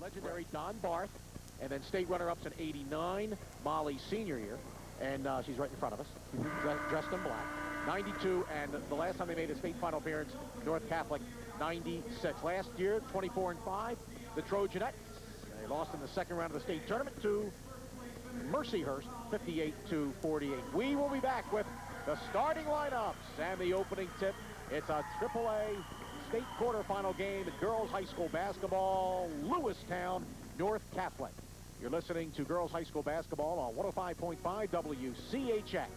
legendary Don Barth, and then state runner-ups in '89, Molly's senior year, and she's right in front of us, dressed in black. '92, and the last time they made a state final appearance, North Catholic, '96. Last year, 24-5, the Trojanettes. They lost in the second round of the state tournament to Mercyhurst, 58-48. We will be back with the starting lineups and the opening tip. It's a AAA state quarterfinal game in girls high school basketball, Lewistown, North Catholic. You're listening to girls high school basketball on 105.5 WCHX.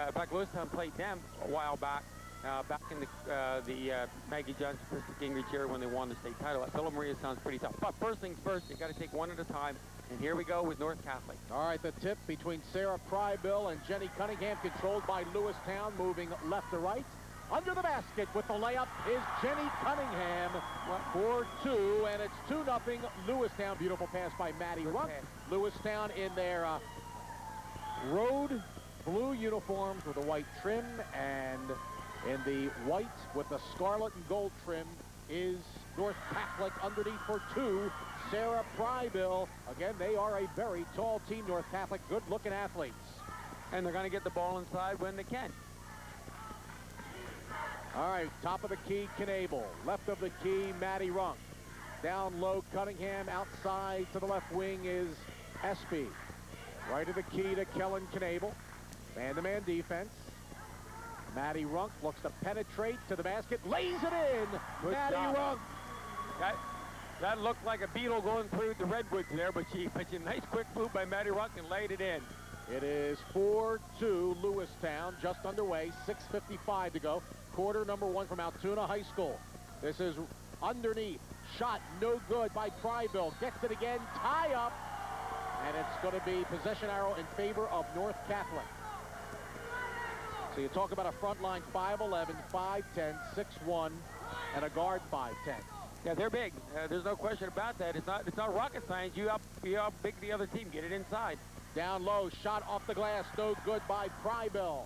In fact, Lewistown played them a while back, back in the Maggie Johnson Gingrich era when they won the state title. That Philip Maria sounds pretty tough. But first things first, you got to take one at a time. And here we go with North Catholic. All right, the tip between Sarah Prybill and Jenny Cunningham, controlled by Lewistown, moving left to right. Under the basket with the layup is Jenny Cunningham for two, and it's 2-0 Lewistown. Beautiful pass by Maddie Ruck. Lewistown in their road blue uniforms with a white trim, and in the white with the scarlet and gold trim is North Catholic underneath for two, Sarah Prybill. Again, they are a very tall team, North Catholic, good-looking athletes. And they're going to get the ball inside when they can. All right, top of the key, Knable. Left of the key, Maddie Runk. Down low, Cunningham. Outside to the left wing is Espy. Right of the key to Kellen Knable. Man-to-man defense. Maddie Runk looks to penetrate to the basket. Lays it in. Good Maddie job. Runk. That looked like a beetle going through the redwoods there, but she a nice quick move by Maddie Runk and laid it in. It is 4-2 Lewistown, just underway, 6:55 to go. Quarter number one from Altoona High School. This is underneath, shot no good by Prybill. Gets it again, tie up, and it's going to be possession arrow in favor of North Catholic. So you talk about a front line 5'11", 5'10", 6'1", and a guard 5'10". Yeah, they're big. There's no question about that. It's not rocket science. You up big the other team. Get it inside. Down low, shot off the glass, no good by Prybill.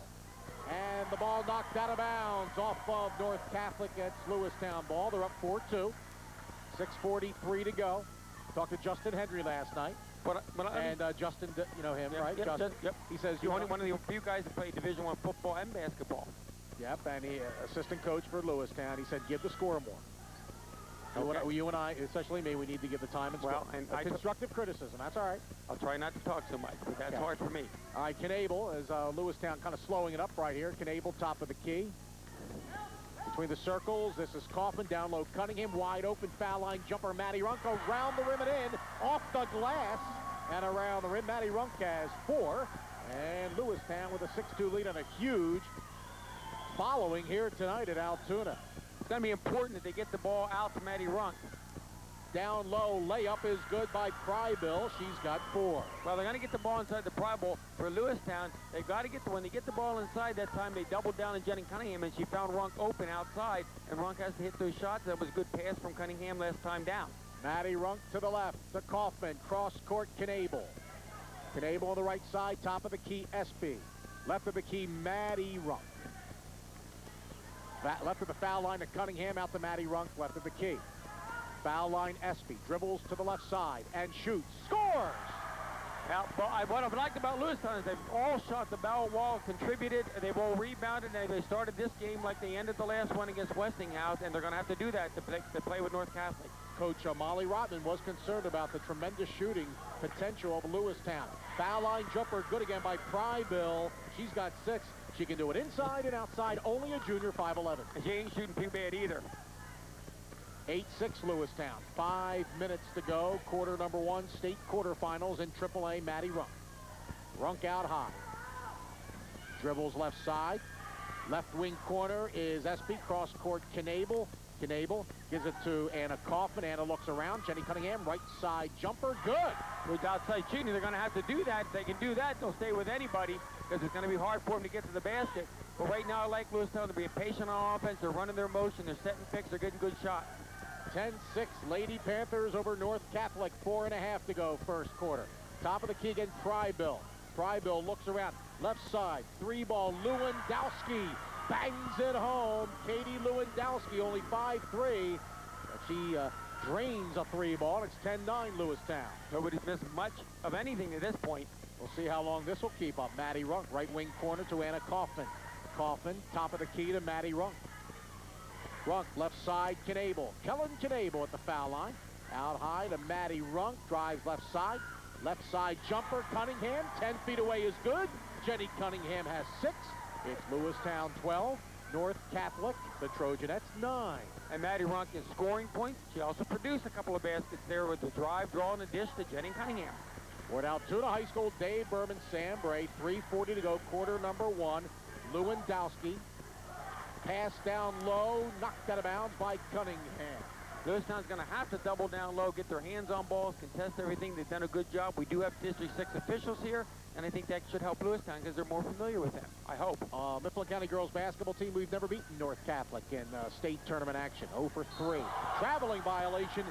And the ball knocked out of bounds off of North Catholic. It's Lewistown ball. They're up 4-2. 6:43 to go. Talked to Justin Henry last night. And Justin, you know him, right? Yep, Justin. Yep. He says you're only one of the few guys that play Division I football and basketball. Yep, and he assistant coach for Lewistown. He said, give the score more. Okay. You and I, especially me, we need to give the time and score. And constructive criticism, that's all right. I'll try not to talk so much, but that's hard for me. All right, Knable is Lewistown kind of slowing it up right here. Knable, top of the key. Between the circles, this is Kaufman, down low Cunningham, wide open, foul line jumper, Matty Runk, around the rim and in, off the glass, and around the rim. Matty Runk has 4, and Lewistown with a 6-2 lead and a huge following here tonight at Altoona. It's going to be important that they get the ball out to Matty Runk. Down low, layup is good by Prybill. She's got 4. Well, they're going to get the ball inside the Prybill. For Lewistown, they've got to get when they get the ball inside that time, they doubled down on Jenny Cunningham, and she found Runk open outside, and Runk has to hit those shots. That was a good pass from Cunningham last time down. Matty Runk to the left, to Kaufman, cross court, Knable. Knable on the right side, top of the key, SB. Left of the key, Matty Runk. Left of the foul line to Cunningham, out to Matty Runk, left of the key. Foul line, Espy dribbles to the left side and shoots, scores! Now, what I've liked about Lewistown is they've all shot the foul wall, contributed, they've all rebounded, and they started this game like they ended the last one against Westinghouse, and they're going to have to do that to play with North Catholic. Coach Molly Rotman was concerned about the tremendous shooting potential of Lewistown. Foul line jumper, good again by Prybill. She's got 6. She can do it inside and outside, only a junior, 5'11". And she ain't shooting too bad either. 8-6 Lewistown. 5 minutes to go. Quarter number 1, state quarterfinals in AAA. Matty Runk. Runk out high. Dribbles left side. Left wing corner is Espy. Cross court Knable. Knable gives it to Anna Kaufman. Anna looks around. Jenny Cunningham, right side jumper. Good. With outside shooting, they're going to have to do that. If they can do that, they'll stay with anybody because it's going to be hard for them to get to the basket. But right now, I like Lewistown to be patient on offense. They're running their motion. They're setting picks. They're getting good shots. 10-6 Lady Panthers over North Catholic. 4.5 to go first quarter. Top of the key again, Prybill. Prybill looks around. Left side, 3-ball, Lewandowski bangs it home. Katie Lewandowski, only 5'3". She drains a 3-ball. It's 10-9 Lewistown. Nobody's missed much of anything at this point. We'll see how long this will keep up. Matty Runk, right wing corner to Anna Kaufman. Kaufman, top of the key to Matty Runk. Runk, left side, Knable. Kellen Knable at the foul line. Out high to Matty Runk. Drives left side. Left side jumper, Cunningham. 10 feet away is good. Jenny Cunningham has 6. It's Lewistown 12. North Catholic, the Trojanettes, 9. And Matty Runk is scoring points. She also produced a couple of baskets there with the drive, draw, and the dish to Jenny Cunningham. We're at Altoona High School. Dave Berman, Sam Bray. 3:40 to go, quarter number 1. Lewandowski. Pass down low, knocked out of bounds by Cunningham. Lewistown's going to have to double down low, get their hands on balls, contest everything. They've done a good job. We do have District 6 officials here, and I think that should help Lewistown because they're more familiar with them, I hope. Mifflin County girls basketball team, we've never beaten North Catholic in state tournament action. 0 for 3. Traveling violation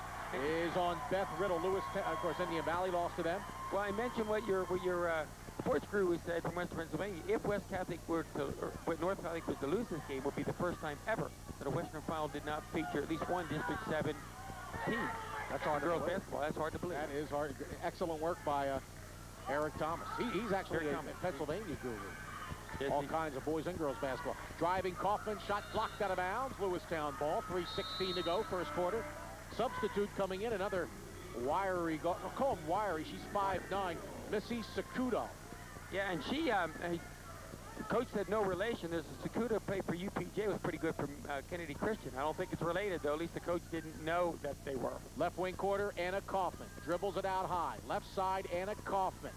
is on Beth Riddle. Lewistown, of course, Indian Valley lost to them. Well, I mentioned what your sports crew said from Western Pennsylvania. If West Catholic were to, or North Catholic was to lose this game, would be the first time ever that a Western final did not feature at least one District 7 team. That's hard girls to believe. basketball. That's hard to believe. That is hard. Excellent work by Eric Thomas. He's actually a Pennsylvania guru. Yes, all kinds of boys and girls basketball. Driving Kaufman, shot blocked out of bounds. Lewistown ball. 3:16 to go, first quarter. Substitute coming in, another wiry. I'll call him wiry. She's 5'9". Missy Sakudo. Yeah, and she, the coach said no relation. There's a Sakuda play for UPJ was pretty good from Kennedy Christian. I don't think it's related, though. At least the coach didn't know that they were. Left wing quarter, Anna Kaufman. Dribbles it out high. Left side, Anna Kaufman.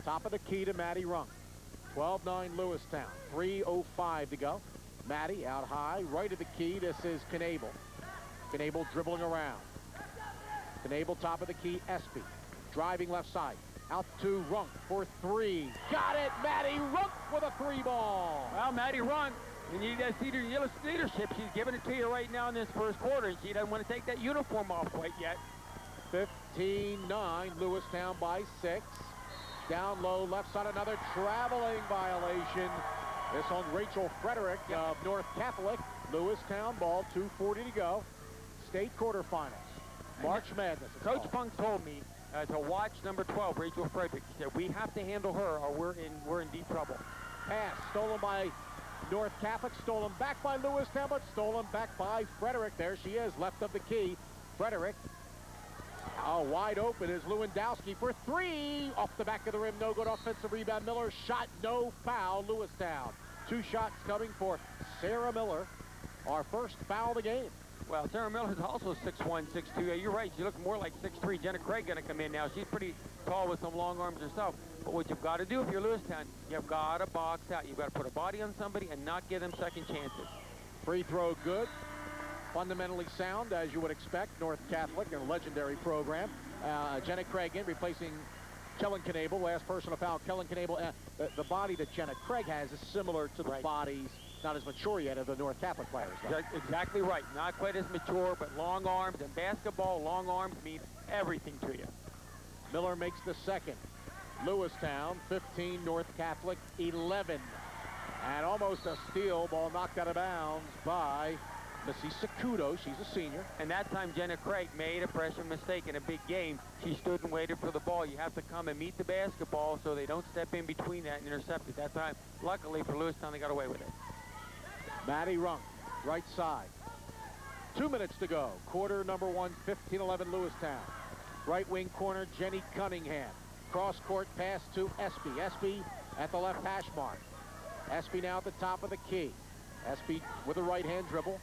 Top of the key to Matty Runk. 12-9 Lewistown. 3:05 to go. Matty out high. Right of the key. This is Knable. Knable dribbling around. Knable top of the key, Espy. Driving left side. Out to Runk for 3. Got it! Matty Runk with a 3-ball. Well, Matty Runk, you need that leadership. She's giving it to you right now in this first quarter, and she doesn't want to take that uniform off quite yet. 15-9, Lewistown by 6. Down low, left side, another traveling violation. This on Rachel Frederick of North Catholic. Lewistown ball, 2:40 to go. State quarterfinals. March Madness. Coach Funk told me to watch number 12, Rachel Frederick. He said, we have to handle her or we're in deep trouble. Pass stolen by North Catholic, stolen back by Lewistown, but stolen back by Frederick. There she is, left of the key. Frederick. Wide open is Lewandowski for three. Off the back of the rim, no good. Offensive rebound. Miller shot, no foul. Lewistown. 2 shots coming for Sarah Miller. Our first foul of the game. Well, Sarah Miller is also 6'1", 6'2". You're right. She looks more like 6'3". Jenna Craig going to come in now. She's pretty tall with some long arms herself. But what you've got to do if you're Lewistown, you've got to box out. You've got to put a body on somebody and not give them second chances. Free throw good. Fundamentally sound, as you would expect. North Catholic, a legendary program. Jenna Craig in, replacing Kellen Knable. Last person to foul, Kellen Knable. The body that Jenna Craig has is similar to the bodies, not as mature yet, of the North Catholic players. Exactly right. Not quite as mature, but long arms. And basketball, long arms mean everything to you. Miller makes the second. Lewistown, 15. North Catholic, 11. And almost a steal. Ball knocked out of bounds by Missy Sakudo. She's a senior. And that time, Jenna Craig made a pressure mistake in a big game. She stood and waited for the ball. You have to come and meet the basketball so they don't step in between that and intercept it. That time, luckily for Lewistown, they got away with it. Maddie Runk, right side. 2 minutes to go. Quarter number 1, 15-11 Lewistown. Right wing corner, Jenny Cunningham. Cross court pass to Espy. Espy at the left hash mark. Espy now at the top of the key. Espy with a right-hand dribble.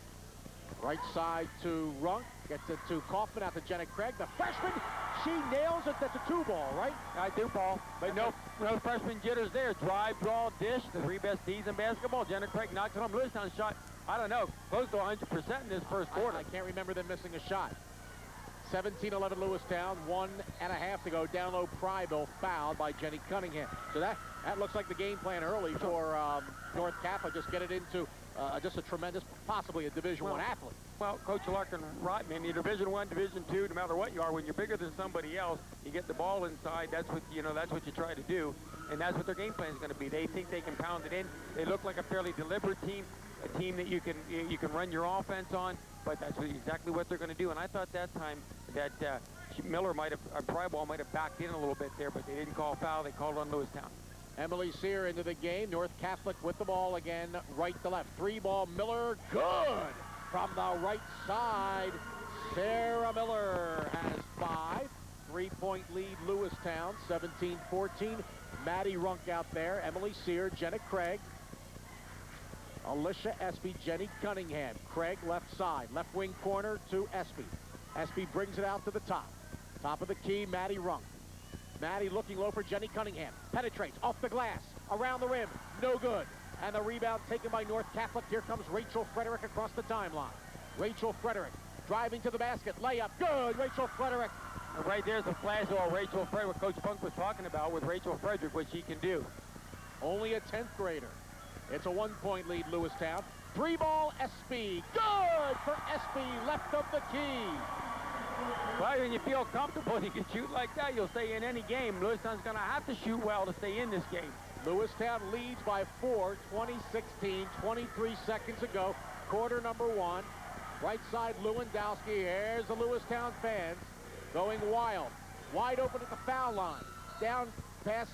Right side to Runk. Gets it to Kaufman, out to Jenna Craig. The freshman, she nails it. That's a 2-ball, right? I do, ball. But no freshman jitters there. Drive, draw, dish. The 3 best D's in basketball. Jenna Craig knocks it home. Lewistown shot, I don't know, close to 100% in this first quarter. I can't remember them missing a shot. 17-11 Lewistown, 1.5 to go. Down low, Pryville fouled by Jenny Cunningham. So that looks like the game plan early for North Catholic. Just get it into just a tremendous, possibly a Division I athlete. Well, Coach Larkin, right, man, you're Division I, Division II, no matter what you are, when you're bigger than somebody else, you get the ball inside. That's what you try to do, and that's what their game plan is going to be. They think they can pound it in. They look like a fairly deliberate team, a team that you can run your offense on, but that's exactly what they're going to do. And I thought that time that Miller Pryville might have backed in a little bit there, but they didn't call foul. They called on Lewistown. Emily Sear into the game. North Catholic with the ball again, right to left. 3-ball, Miller, good! From the right side, Sarah Miller has 5. 3-point lead, Lewistown, 17-14. Maddie Runk out there. Emily Sear, Jenna Craig. Alicia Espy, Jenny Cunningham. Craig left side, left wing corner to Espy. Espy brings it out to the top. Top of the key, Maddie Runk. Maddie looking low for Jenny Cunningham. Penetrates off the glass, around the rim, no good. And the rebound taken by North Catholic. Here comes Rachel Frederick across the timeline. Rachel Frederick driving to the basket, layup, good. Rachel Frederick. And right there's a flash of Rachel Frederick, what Coach Funk was talking about with Rachel Frederick, what she can do. Only a 10th grader. It's a 1-point lead, Lewistown. 3-ball, Espy, good for Espy, left of the key. Well, when you feel comfortable, you can shoot like that, you'll stay in any game. Lewistown's going to have to shoot well to stay in this game. Lewistown leads by 4, 20-16, 23 seconds ago. Quarter number 1. Right side, Lewandowski. Here's the Lewistown fans going wild. Wide open at the foul line. Down pass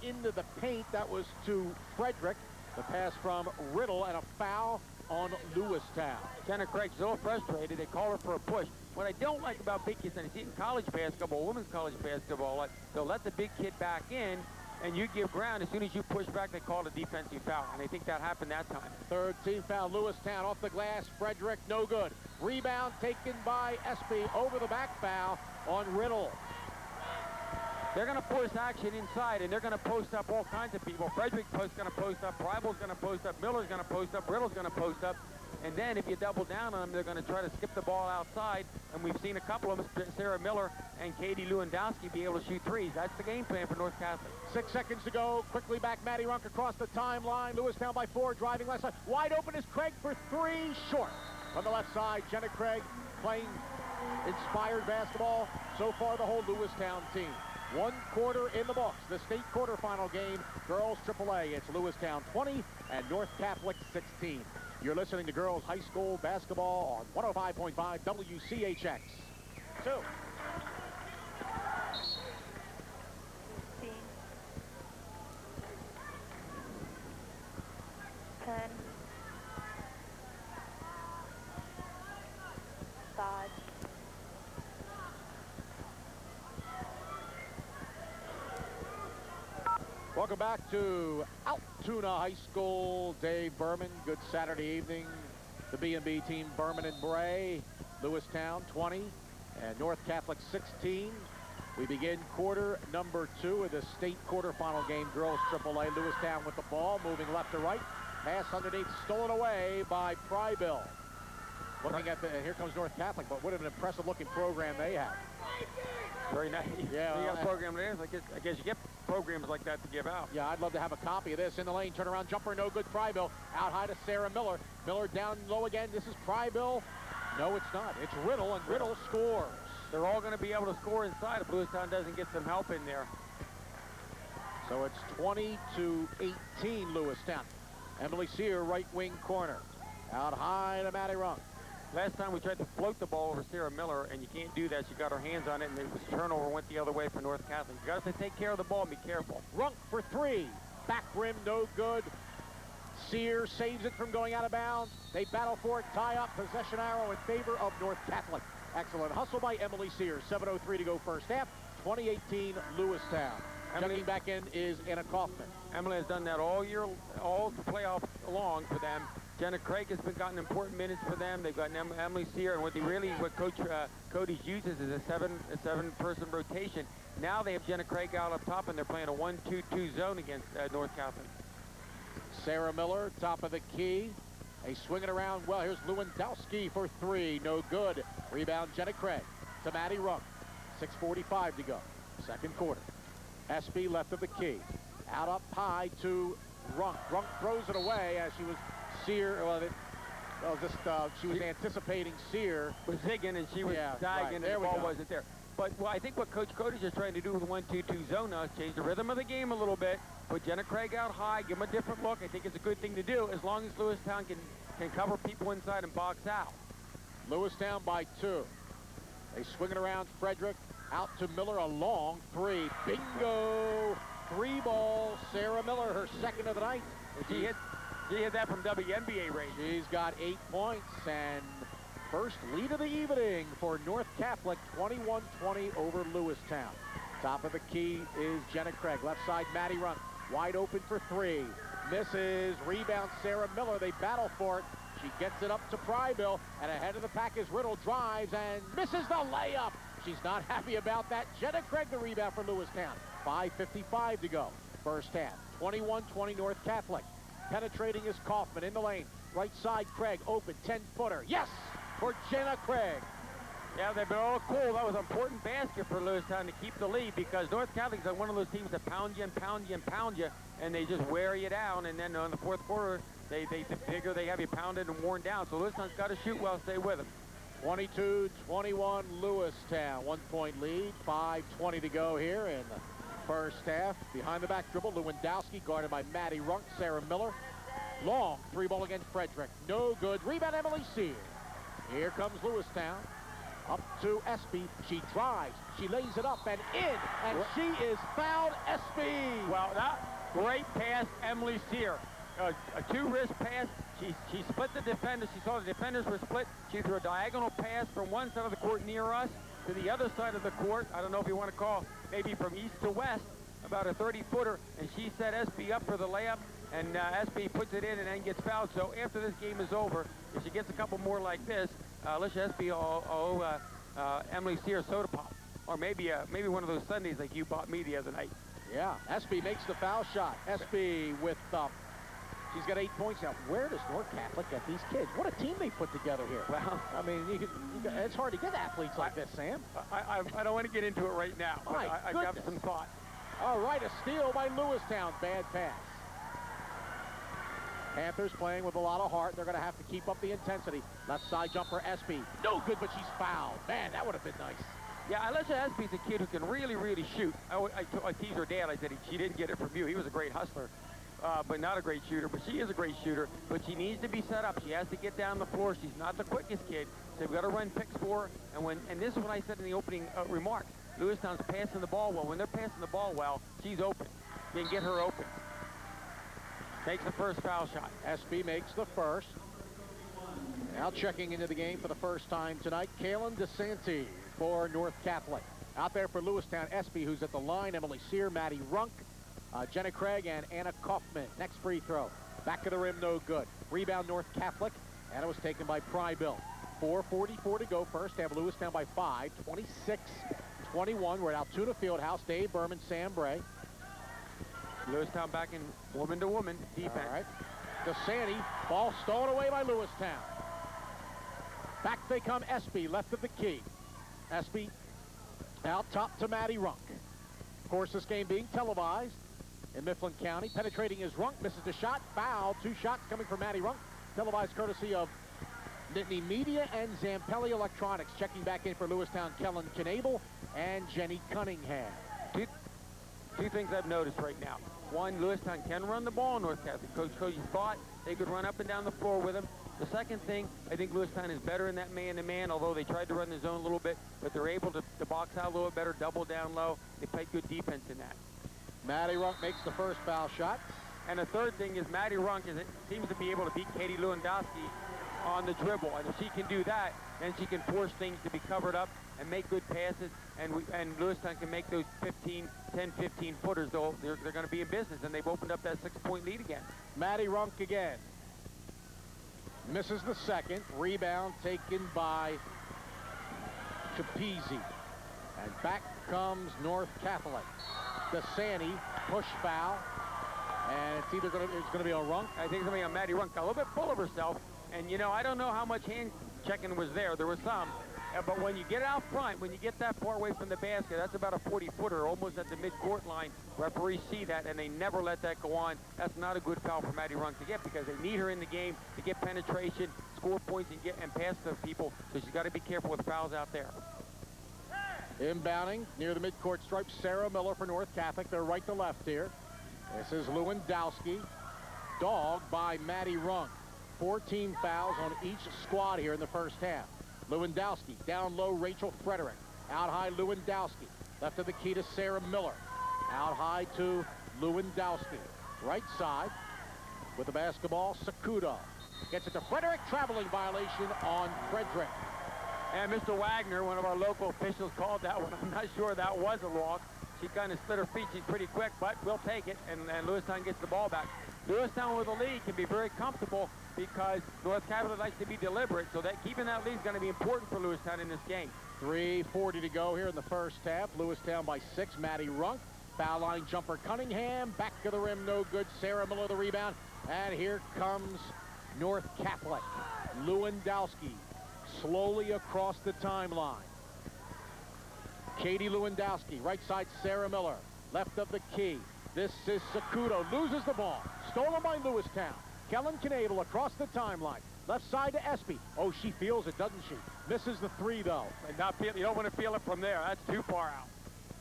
into the paint. That was to Frederick. The pass from Riddle and a foul on Lewistown. Jenna Craig's a little frustrated. They call her for a push. What I don't like about big kids, and I see it in college basketball, women's college basketball, they'll let the big kid back in, and you give ground. As soon as you push back, they call it a defensive foul, and I think that happened that time. Third team foul, Lewistown off the glass. Frederick, no good. Rebound taken by Espy, over the back foul on Riddle. They're going to force action inside, and they're going to post up all kinds of people. Frederick's going to post up, Pryville's going to post up, Miller's going to post up, Riddle's going to post up. And then if you double down on them, they're going to try to skip the ball outside. And we've seen a couple of them, Sarah Miller and Katie Lewandowski, be able to shoot threes. That's the game plan for North Catholic. 6 seconds to go. Quickly back, Maddie Runk across the timeline. Lewistown by 4, driving left side. Wide open is Craig for 3, short. On the left side, Jenna Craig playing inspired basketball. So far, the whole Lewistown team. 1 quarter in the books. The state quarterfinal game, girls AAA. It's Lewistown 20 and North Catholic 16. You're listening to girls high school basketball on 105.5 WCHX. 2. 15, 10, 5, Welcome back to Altoona High School. Dave Berman, good Saturday evening. The B&B team, Berman and Bray, Lewistown 20, and North Catholic 16. We begin quarter number 2 of the state quarterfinal game, girls AAA. Lewistown with the ball, moving left to right. Pass underneath, stolen away by Pryville. Looking at the, and here comes North Catholic, but what an impressive looking program they have. Very nice. Yeah, you well, got a program there. I guess you get programs like that to give out. Yeah, I'd love to have a copy of this. In the lane, turnaround jumper, no good. Pryville out high to Sarah Miller. Miller down low again. This is Pryville. No, it's not. It's Riddle, and Riddle scores. They're all going to be able to score inside if Lewistown doesn't get some help in there. So it's 20-18 Lewistown. Emily Sear, right wing corner. Out high to Maddie Runk. Last time we tried to float the ball over Sarah Miller, and you can't do that. She got her hands on it, and it was turnover, went the other way for North Catholic. You got to take care of the ball and be careful. Runk for 3. Back rim, no good. Sear saves it from going out of bounds. They battle for it, tie up, possession arrow in favor of North Catholic. Excellent hustle by Emily Sear. 7:03 to go first half. 2018 Lewistown. Checking back in is Anna Kaufman. Emily has done that all year, all the playoffs along for them. Jenna Craig has been gotten important minutes for them. They've got Emily Sear, and what Coach Cody's uses is a seven-person rotation. Now they have Jenna Craig out up top, and they're playing a 1-2-2 zone against North Catholic. Sarah Miller, top of the key. They swing it around well. Here's Lewandowski for 3. No good. Rebound, Jenna Craig to Maddie Runk. 6:45 to go. Second quarter. SB left of the key. Out up high to Runk. Runk throws it away as she was Sear. She was anticipating Sear. Was zigging, and she was diving, right. and the ball wasn't there. But I think what Coach Cody's just trying to do with the 1-2-2 zone now is change the rhythm of the game a little bit. Put Jenna Craig out high, give them a different look. I think it's a good thing to do as long as Lewistown can cover people inside and box out. Lewistown by 2. They swing it around. Frederick out to Miller, a long 3. Bingo! 3 ball. Sarah Miller, her second of the night. She hit that from WNBA range. She's got 8 points and first lead of the evening for North Catholic, 21-20 over Lewistown. Top of the key is Jenna Craig. Left side, Maddie Runk. Wide open for 3. Misses. Rebound, Sarah Miller. They battle for it. She gets it up to Pryville, and ahead of the pack is Riddle. Drives and misses the layup. She's not happy about that. Jenna Craig, the rebound for Lewistown. 5:55 to go. First half. 21-20 North Catholic. Penetrating is Kaufman in the lane. Right side, Craig, open, 10-footer. Yes, for Jenna Craig. Yeah, they've been all cool. That was an important basket for Lewistown to keep the lead because North Catholic's are one of those teams that pound you and pound you and pound you, and they just wear you down. And then in the fourth quarter, they figure they have you pounded and worn down. So Lewistown's got to shoot well, stay with them. 22-21 Lewistown. 1-point lead, 5:20 to go here in the first half. Behind the back dribble, Lewandowski guarded by Maddie Runk. Sarah Miller. Long 3-ball against Frederick. No good. Rebound, Emily Sear. Here comes Lewistown. Up to Espy. She drives. She lays it up and in. And she is fouled. Espy. Well, that great pass, Emily Sear. A 2-wrist pass. She split the defenders. She saw the defenders were split. She threw a diagonal pass from one side of the court near us to the other side of the court. I don't know if you want to call maybe from east to west, about a 30-footer. And she set Espy up for the layup. And Espy puts it in and then gets fouled. So after this game is over, if she gets a couple more like this, Alicia Espy will Emily Sear soda pop. Or maybe one of those Sundays like you bought me the other night. Yeah, Espy makes the foul shot. Espy with, she's got 8 points now. Where does North Catholic get these kids? What a team they put together here. Well, I mean, it's hard to get athletes like this, Sam. I don't want to get into it right now. But I've got some thought. All right, a steal by Lewistown. Bad pass. Panthers playing with a lot of heart. They're going to have to keep up the intensity. Left side jumper, Espy. No good, but she's fouled. Man, that would have been nice. Yeah, Alicia Espy's a kid who can really, really shoot. I teased her dad. I said she didn't get it from you. He was a great hustler. but not a great shooter. But she is a great shooter, but she needs to be set up. She has to get down the floor. She's not the quickest kid, so we've got to run picks for her. And this is what I said in the opening remarks. Lewistown's passing the ball well. When they're passing the ball well, she's open. You can get her open. Takes the first foul shot. SB makes the first. Now checking into the game for the first time tonight, Kaylin DeSanti for North Catholic. Out there for Lewistown, SB, who's at the line, Emily Sear, Maddie Runk, Jenna Craig, and Anna Kaufman. Next free throw. Back of the rim, no good. Rebound, North Catholic, and it was taken by Prybill. 4:44 to go first. Have Lewistown by 5, 26-21. We're at Altoona Field House. Dave Berman, Sam Bray. Lewistown back in woman-to-woman defense. All right. DeSanti, ball stolen away by Lewistown. Back they come, SB, left of the key. SB out top to Maddie Runk. Of course, this game being televised in Mifflin County. Penetrating is Runk, misses the shot. Foul, 2 shots coming from Maddie Runk. Televised courtesy of Nittany Media and Zampelli Electronics. Checking back in for Lewistown, Kellen Knable and Jenny Cunningham. Two things I've noticed right now. One, Lewistown can run the ball in North Catholic. Coach Cody thought they could run up and down the floor with him. The second thing, I think Lewistown is better in that man-to-man, although they tried to run the zone a little bit, but they're able to box out a little bit better, double down low. They played good defense in that. Maddie Runk makes the first foul shot. And the third thing is Maddie Runk seems to be able to beat Katie Lewandowski on the dribble. And if she can do that, then she can force things to be covered up and make good passes. And Lewistown can make those 10, 15 footers, though they're going to be in business. And they've opened up that 6-point lead again. Maddie Runk again. Misses the second. Rebound taken by Capizzi. And back comes North Catholic. DeSanti, push foul. And it's either going to be a Runk. I think it's going to be a Maddie Runk, a little bit full of herself. And, you know, I don't know how much hand checking was there. There was some. But when you get out front, when you get that far away from the basket, that's about a 40-footer, almost at the midcourt line. Referees see that, and they never let that go on. That's not a good foul for Maddie Runk to get because they need her in the game to get penetration, score points, and pass to people. So she's got to be careful with fouls out there. Inbounding near the midcourt stripe, Sarah Miller for North Catholic. They're right to left here. This is Lewandowski, dogged by Maddie Runk. 14 fouls on each squad here in the first half. Lewandowski, down low, Rachel Frederick. Out high, Lewandowski. Left of the key to Sarah Miller. Out high to Lewandowski. Right side with the basketball, Sakudo. Gets it to Frederick, traveling violation on Frederick. And Mr. Wagner, one of our local officials, called that one. I'm not sure that was a loss. She kind of slid her feet. She's pretty quick, but we'll take it, and Lewistown gets the ball back. Lewistown with a lead can be very comfortable because North Catholic likes to be deliberate, so that keeping that lead is going to be important for Lewistown in this game. 3:40 to go here in the first half. Lewistown by 6. Maddie Runk. Foul line jumper Cunningham. Back of the rim, no good. Sarah Miller the rebound. And here comes North Catholic. Lewandowski slowly across the timeline. Katie Lewandowski. Right side, Sarah Miller. Left of the key. This is Sakudo. Loses the ball. Stolen by Lewistown. Kellen Knable across the timeline. Left side to Espy. Oh, she feels it, doesn't she? Misses the 3, though. And you don't want to feel it from there. That's too far out.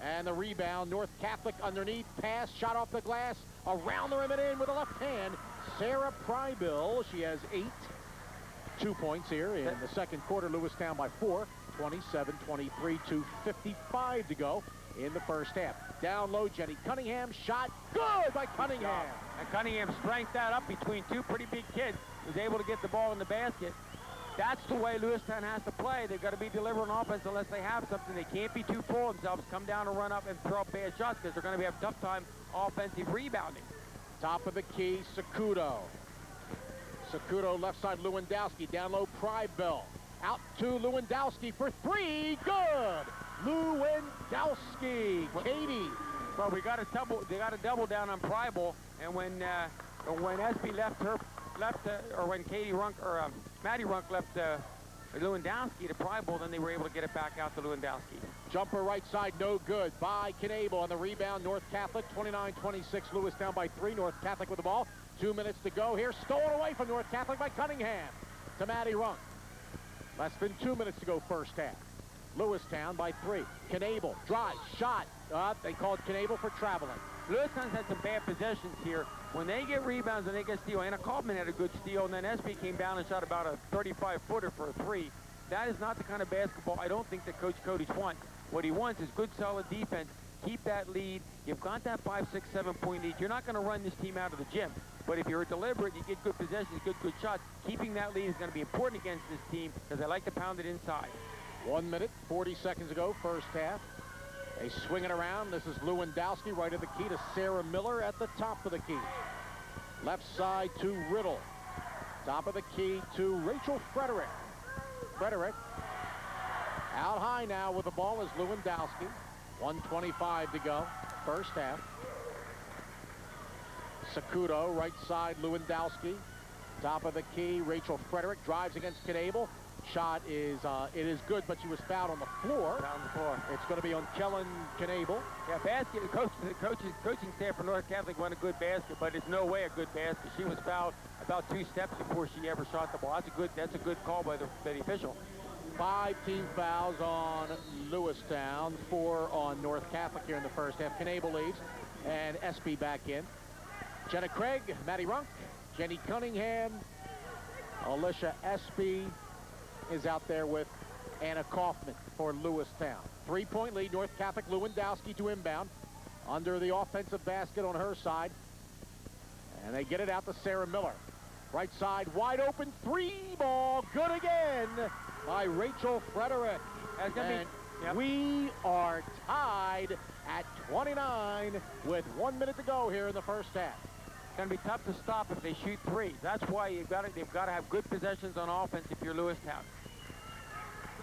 And the rebound, North Catholic underneath. Pass, shot off the glass. Around the rim and in with a left hand. Sarah Prybill. She has 8. 2 points here in the second quarter. Lewistown by 4. 27-23, 2:55 to go in the first half. Down low, Jenny Cunningham. Shot good by Cunningham. And Cunningham strength that up between two pretty big kids. Was able to get the ball in the basket. That's the way Lewistown has to play. They've got to be delivering offense unless they have something. They can't be too full of themselves, come down and run up and throw up bad shots because they're going to have a tough time offensive rebounding. Top of the key, Sakudo. Sakudo left side, Lewandowski. Down low, Prybill. Out to Lewandowski for 3. Good. Lewandowski. Katie. Well, they got to double down on Prybill, and when Espy when Katie Runk or Maddie Runk left Lewandowski to Prybill, then they were able to get it back out to Lewandowski. Jumper right side, no good by Knable on the rebound. North Catholic 29-26. Lewistown by 3. North Catholic with the ball. 2 minutes to go here. Stolen away from North Catholic by Cunningham to Maddie Runk. Less than 2 minutes to go first half. Lewistown by 3. Knable, drive, shot. They called Knable for traveling. Lewistown's had some bad possessions here. When they get rebounds and they get steal, Anna Kaufman had a good steal, and then SB came down and shot about a 35-footer for a 3. That is not the kind of basketball I don't think that Coach Cody's wants. What he wants is good, solid defense. Keep that lead. You've got that 5, 6, 7-point lead. You're not going to run this team out of the gym. But if you're deliberate, you get good possessions, good shots, keeping that lead is going to be important against this team because they like to pound it inside. 1 minute, 40 seconds ago, first half. They swing it around. This is Lewandowski right of the key to Sarah Miller at the top of the key. Left side to Riddle. Top of the key to Rachel Frederick. Frederick out high now with the ball is Lewandowski. 1:25 to go, first half. Sakudo, right side, Lewandowski. Top of the key, Rachel Frederick drives against Knable. Shot is, it is good, but she was fouled on the floor. Down the floor. It's going to be on Kellen Knable. Yeah, basket, the coaching staff for North Catholic won a good basket, but it's no way a good basket. She was fouled about 2 steps before she ever shot the ball. That's a good call by the official. 5 team fouls on Lewistown, 4 on North Catholic here in the first half. Knable leaves, and SB back in. Jenna Craig, Maddie Runk, Jenny Cunningham, Alicia SB is out there with Anna Kaufman for Lewistown. 3-point lead, North Catholic. Lewandowski to inbound. Under the offensive basket on her side. And they get it out to Sarah Miller. Right side, wide open, 3 ball, good again by Rachel Frederick. And we are tied at 29 with 1 minute to go here in the first half. It's going to be tough to stop if they shoot 3s. That's why they've got to have good possessions on offense if you're Lewistown.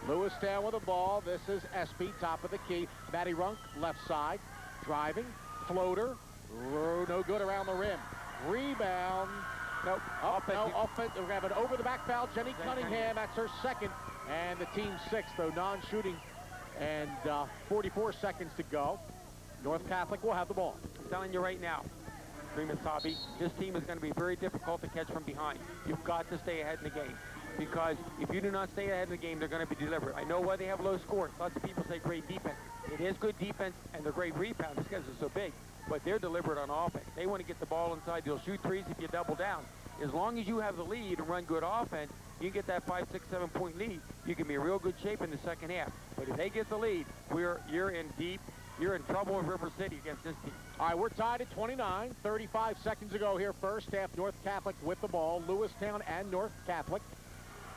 Lewistown with the ball. This is SB, top of the key. Maddie Runk, left side, driving, floater, no good around the rim. Rebound. Nope. Offense. We're going to have an over-the-back foul. Jenny Cunningham, that's her second. And the team 6th, though, non-shooting. And 44 seconds to go. North Catholic will have the ball. I'm telling you right now, Sabi, this team is going to be very difficult to catch from behind. You've got to stay ahead in the game. Because if you do not stay ahead in the game, they're going to be deliberate. I know why they have low scores. Lots of people say great defense. It is good defense, and they're great rebounds because they're so big. But they're deliberate on offense. They want to get the ball inside. They'll shoot 3s if you double down. As long as you have the lead and run good offense, you get that 5, 6, 7-point lead. You can be in real good shape in the second half. But if they get the lead, you're in trouble in River City against this team. All right, we're tied at 29. 35 seconds to go here. First half, North Catholic with the ball. Lewistown and North Catholic.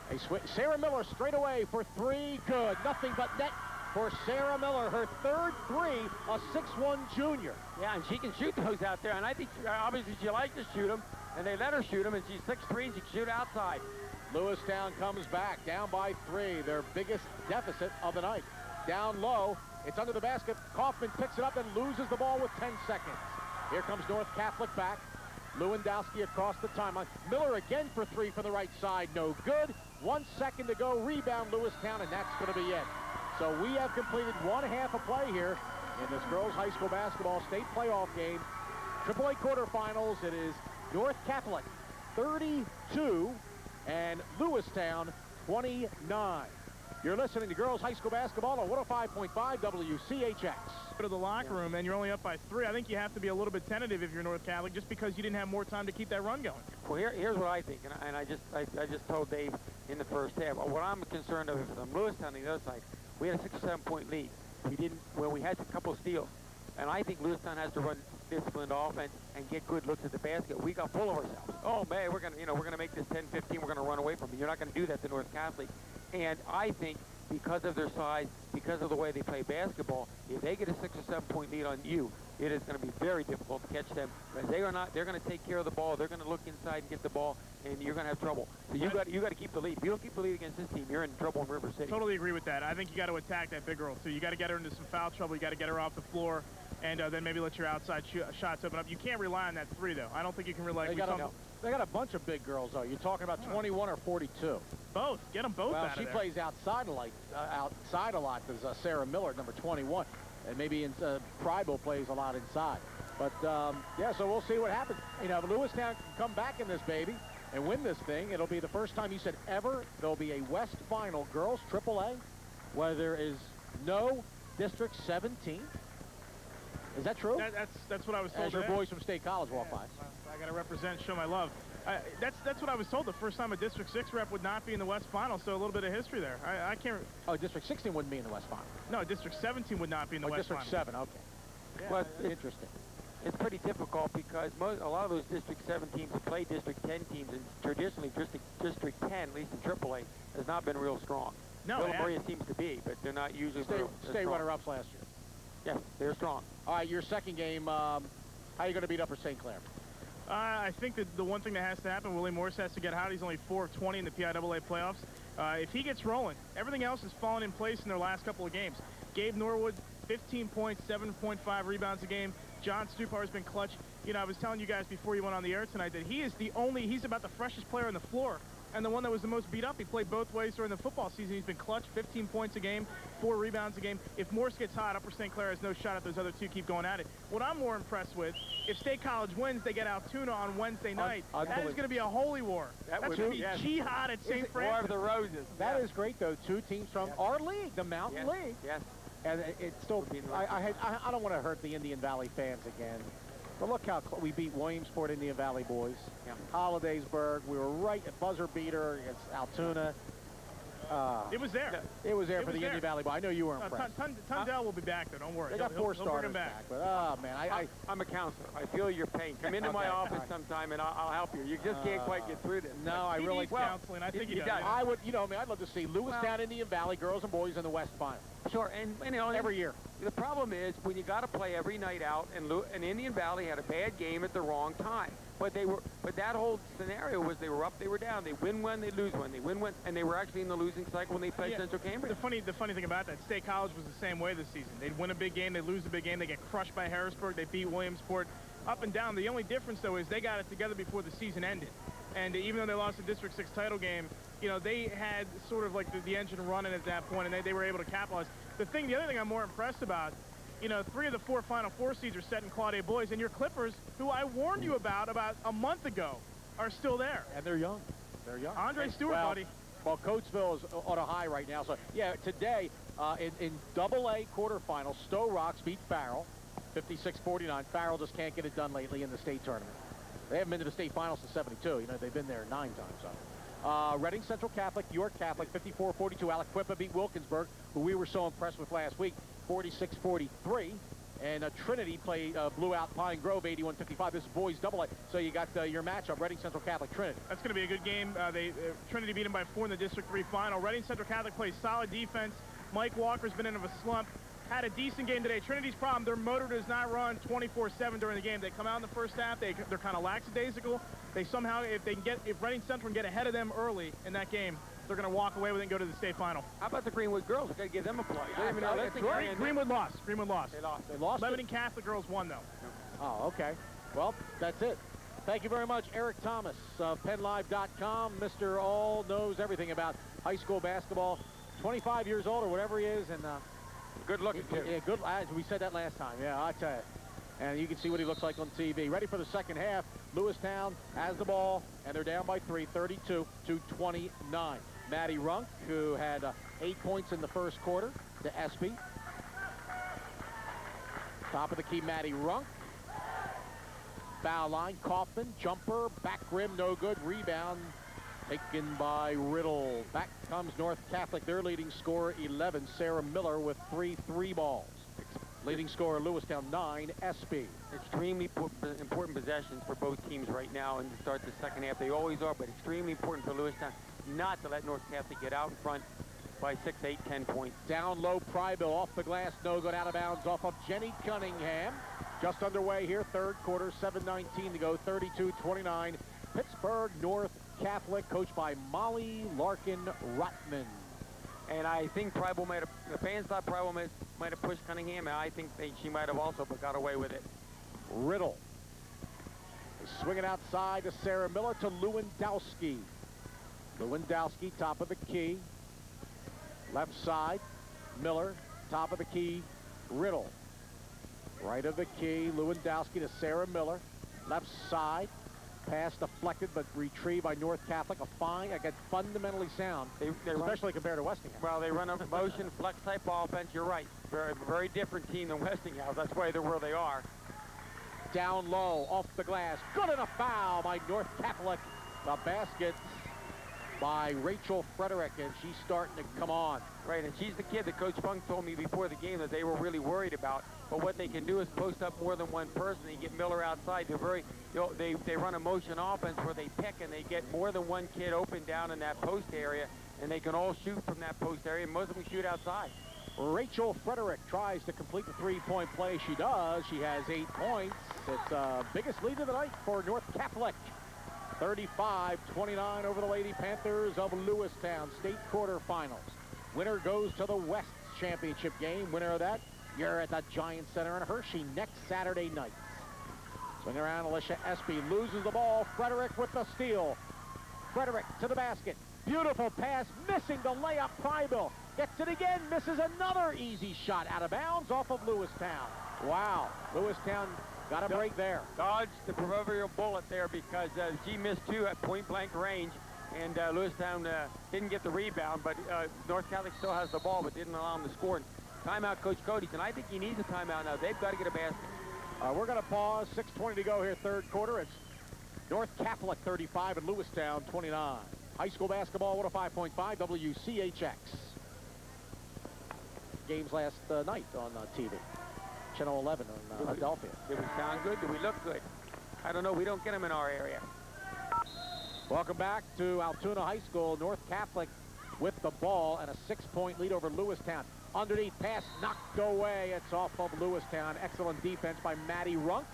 They switch. Sarah Miller straight away for 3. Good. Nothing but net for Sarah Miller. Her 3rd 3, a 6'1 junior. Yeah, and she can shoot those out there. And I think obviously she likes to shoot them. And they let her shoot them. And she's 6'3", and she can shoot outside. Lewistown comes back, down by 3. Their biggest deficit of the night. Down low. It's under the basket. Kaufman picks it up and loses the ball with 10 seconds. Here comes North Catholic back. Lewandowski across the timeline. Miller again for 3 from the right side. No good. 1 second to go. Rebound Lewistown, and that's going to be it. So we have completed 1 half of play here in this girls high school basketball state playoff game. AAA quarterfinals. It is North Catholic 32 and Lewistown 29. You're listening to girls high school basketball on 105.5 WCHX. Go to the locker room and you're only up by 3. I think you have to be a little bit tentative if you're North Catholic, just because you didn't have more time to keep that run going. Well, here's what I think, and I just told Dave in the first half. What I'm concerned of is Lewistown on the other side. We had a 6 or 7-point lead. We had a couple of steals, and I think Lewistown has to run disciplined offense and get good looks at the basket. We got full of ourselves. Oh man, we're gonna make this 10-15. We're gonna run away from it. You're not gonna do that to North Catholic. And I think because of their size, because of the way they play basketball, if they get a 6 or 7-point lead on you, it is going to be very difficult to catch them. But they're going to take care of the ball. They're going to look inside and get the ball, and you're going to have trouble. So you got to keep the lead. If you don't keep the lead against this team, you're in trouble in River City. Totally agree with that. I think you got to attack that big girl too. You got to get her into some foul trouble. You got to get her off the floor, and then maybe let your outside shots open up. You can't rely on that 3 though. I don't think you can rely. They got a bunch of big girls though. You're talking about 21 or 42. Both. Get them both out of there. Well, she plays outside a lot. There's Sarah Miller, number 21, and maybe Prybo plays a lot inside. But yeah, so we'll see what happens. You know, if Lewistown can come back in this baby and win this thing, it'll be the first time, you said, ever there'll be a West Final girls AAA where there is no District 17. Is that true? That's what I was told. As your today. boys from State College walk by. I got to represent, show my love. That's what I was told. The first time a District 6 rep would not be in the West Final, so a little bit of history there. I can't. Oh, District 16 wouldn't be in the West Final. No, District 17 would not be in the West District Final. 7, okay. Yeah, Well, Interesting. It's pretty difficult because a lot of those District 7 teams have played District 10 teams, and traditionally District 10, at least in AAA, has not been real strong. No, Villa Maria seems to be, but they're not usually real State strong. runner-ups last year. Yes, they're strong. All right, your second game, how are you going to beat up for St. Clair? I think that the one thing that has to happen, Willie Morse has to get hot. He's only 4 of 20 in the PIAA playoffs. If he gets rolling, everything else has fallen in place in their last couple of games. Gabe Norwood, 15 points, 7.5 rebounds a game. John Stupar has been clutch. You know, I was telling you guys before you went on the air tonight that he's about the freshest player on the floor and the one that was the most beat up. He played both ways during the football season. He's been clutch, 15 points a game, 4 rebounds a game. If Morse gets hot, Upper St. Clair has no shot if those other two keep going at it. What I'm more impressed with, if State College wins, they get Altoona on Wednesday night. That is going to be a holy war. That's going to be jihad at St. Francis. War of the Roses. That is great, though. 2 teams from our league, the Mountain League. Yes. And it's still, I don't want to hurt the Indian Valley fans again. But look how we beat Williamsport, Indian Valley boys. Yeah. Hollidaysburg. We were right at buzzer beater against Altoona. It was there. It was there for the Indian Valley boys. I know you were impressed. Tundell will be back, though. Don't worry. They got 4 starters back. But, oh, man, I'm a counselor. I feel your pain. Come into my office sometime, and I'll help you. You just can't quite get through this. No, I really needs counseling. I think he does. I would, I'd love to see Lewistown, Indian Valley, girls and boys in the West Final. Sure, and Every year. The problem is when you got to play every night out, and Indian Valley had a bad game at the wrong time. But that whole scenario was they were up, they were down. They win one, they lose one. They win one, and they were actually in the losing cycle when they played Central Cambridge. The funny thing about that, State College was the same way this season. They'd win a big game, they lose a big game, they get crushed by Harrisburg, they beat Williamsport. Up and down. The only difference, though, is they got it together before the season ended. And even though they lost the District 6 title game, they had sort of like the engine running at that point, and they were able to capitalize. The other thing I'm more impressed about, 3 of the 4 Final Four seeds are set in Quad A boys, and your Clippers, who I warned you about a month ago, are still there. And they're young. They're young. Andre Stewart, buddy. Well, Coatesville is on a high right now. So, yeah, today in AA quarterfinals, Stowe Rocks beat Farrell, 56-49. Farrell just can't get it done lately in the state tournament. They haven't been to the state finals since '72. They've been there 9 times. So. Reading Central Catholic, York Catholic, 54-42. Aliquippa beat Wilkinsburg, who we were so impressed with last week, 46-43. And Trinity blew out Pine Grove, 81-55. This is boys AA. So you got your matchup, Reading Central Catholic, Trinity. That's going to be a good game. Trinity beat them by 4 in the District 3 final. Reading Central Catholic plays solid defense. Mike Walker's been in a slump. Had a decent game today. Trinity's problem, their motor does not run 24/7 during the game. They come out in the first half. They're kind of lackadaisical. They somehow, if Reading Central can get ahead of them early in that game, they're going to walk away with it and go to the state final. How about the Greenwood girls? We've got to give them a play. Greenwood lost. Greenwood lost. They lost. Lebanon Catholic girls won, though. Oh, okay. Well, that's it. Thank you very much, Eric Thomas of PennLive.com. Mr. All knows everything about high school basketball. 25 years old or whatever he is, and good looking, too. Yeah, good. We said that last time. Yeah, I tell you. And you can see what he looks like on TV. Ready for the second half. Lewistown has the ball, and they're down by 3, 32-29. Maddie Runk, who had 8 points in the first quarter, to Espy. Top of the key, Maddie Runk. Foul line, Kaufman, jumper, back rim, no good. Rebound taken by Riddle. Back comes North Catholic, their leading scorer, 11. Sarah Miller with 3 3-balls. Leading scorer, Lewistown, 9, Espy. Extremely important possessions for both teams right now and to start the second half. They always are, but extremely important for Lewistown not to let North Catholic get out in front by 6, 8, 10 points. Down low, Prybill off the glass, no good, out of bounds off of Jenny Cunningham. Just underway here, third quarter, 7:19 to go, 32-29. Pittsburgh North Catholic, coached by Molly Larkin-Rotman. And I think Prybill the fans thought Prybill might have pushed Cunningham, and I think she might have also, but got away with it. Riddle swinging outside to Sarah Miller to Lewandowski. Lewandowski, top of the key. Left side, Miller, top of the key, Riddle. Right of the key, Lewandowski to Sarah Miller. Left side, Pass deflected, but retrieved by North Catholic. A fine, again, fundamentally sound, especially compared to Westinghouse. Well, they run a motion, flex-type offense. You're right. Very different team than Westinghouse. That's why they're where they are. Down low, off the glass. Good, and a foul by North Catholic. The basket by Rachel Frederick, and she's starting to come on. Right, and she's the kid that Coach Funk told me before the game that they were really worried about. But what they can do is post up more than one person and get Miller outside. They run a motion offense where they pick and they get more than one kid open down in that post area, and they can all shoot from that post area, and most of them shoot outside. Rachel Frederick tries to complete the three-point play. She does. She has 8 points. It's biggest lead of the night for North Catholic. 35-29 over the Lady Panthers of Lewistown. State quarterfinals. Winner goes to the West Championship game. Winner of that, you're at the Giant Center in Hershey next Saturday night. Swing around, Alicia Espy loses the ball. Frederick with the steal. Frederick to the basket. Beautiful pass, missing the layup. Prybill gets it again, misses another easy shot out of bounds off of Lewistown. Wow, Lewistown got a break there. Dodged the proverbial bullet there because she missed 2 at point-blank range, and Lewistown didn't get the rebound, but North Catholic still has the ball, but didn't allow them to score. Timeout, Coach Cody's, and I think he needs a timeout now. They've got to get a basket. We're going to pause. 6:20 to go here, third quarter. It's North Catholic 35 and Lewistown 29. High school basketball, 105.5 WCHX. Games last night on TV. Channel 11 on Philadelphia. Did we sound good? Did we look good? I don't know. We don't get them in our area. Welcome back to Altoona High School. North Catholic with the ball and a 6-point lead over Lewistown. Underneath pass knocked away. It's off of Lewistown. Excellent defense by Maddie Runk.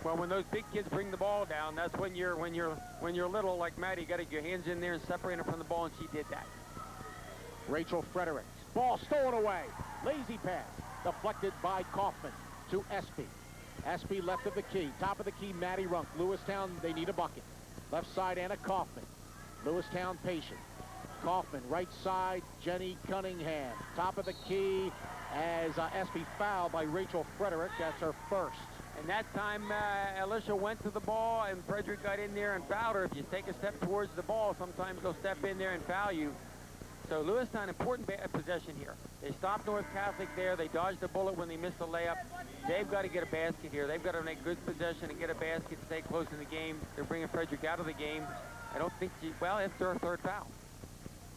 Well, when those big kids bring the ball down, that's when you're little like Maddie. You got to get your hands in there and separate them from the ball, and she did that. Rachel Frederick. Ball stolen away. Lazy pass. Deflected by Kaufman to Espy. Espy left of the key. Top of the key, Maddie Runk. Lewistown, they need a bucket. Left side, Anna Kaufman. Lewistown patient. Kaufman, right side, Jenny Cunningham. Top of the key as Espy fouled by Rachel Frederick. That's her first. And that time, Alicia went to the ball, and Frederick got in there and fouled her. If you take a step towards the ball, sometimes they'll step in there and foul you. So Lewistown, important possession here. They stopped North Catholic there. They dodged the bullet when they missed the layup. They've got to get a basket here. They've got to make good possession and get a basket, stay close in the game. They're bringing Frederick out of the game. I don't think well, it's their third foul.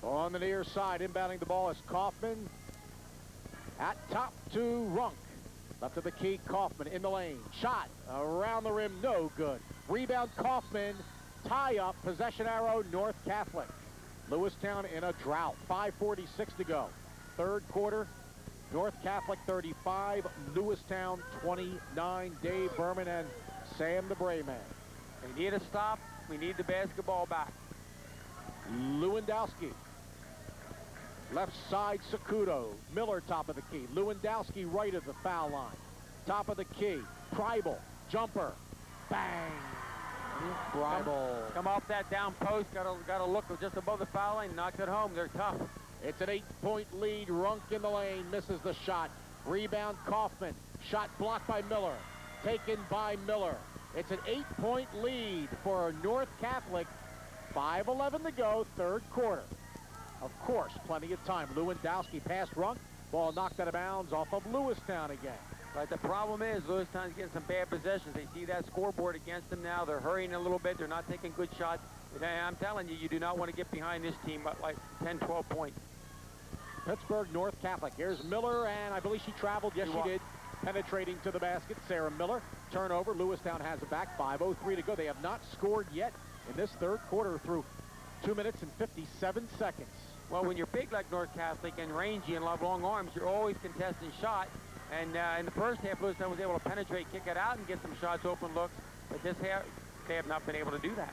On the near side, inbounding the ball is Kaufman. At top to Runk. Left of the key, Kaufman in the lane. Shot around the rim, no good. Rebound, Kaufman. Tie up, possession arrow, North Catholic. Lewistown in a drought. 5:46 to go. Third quarter, North Catholic 35, Lewistown 29. Dave Berman and Sam the Brayman. They need a stop. We need the basketball back. Lewandowski. Left side, Sakudo. Miller, top of the key. Lewandowski, right of the foul line. Top of the key. Prybill. Jumper. Bang. Prybill. Come off that down post. Got to look just above the foul line. Knocks it home. They're tough. It's an 8-point lead. Runk in the lane. Misses the shot. Rebound, Kaufman. Shot blocked by Miller. Taken by Miller. It's an 8-point lead for North Catholic. 5:11 to go, third quarter. Of course, plenty of time. Lewandowski passed Runk. Ball knocked out of bounds off of Lewistown again. But the problem is Lewistown's getting some bad possessions. They see that scoreboard against them now. They're hurrying a little bit. They're not taking good shots. I'm telling you, you do not want to get behind this team by like 10, 12 points. Pittsburgh, North Catholic. Here's Miller, and I believe she traveled. Yes, she did. Penetrating to the basket, Sarah Miller. Turnover, Lewistown has it back. 5:03 to go. They have not scored yet in this third quarter through 2 minutes and 57 seconds. Well, when you're big like North Catholic and rangy and have long arms, you're always contesting shots. And in the first half, Lewistown was able to penetrate, kick it out, and get some shots, open looks. But this half, they have not been able to do that.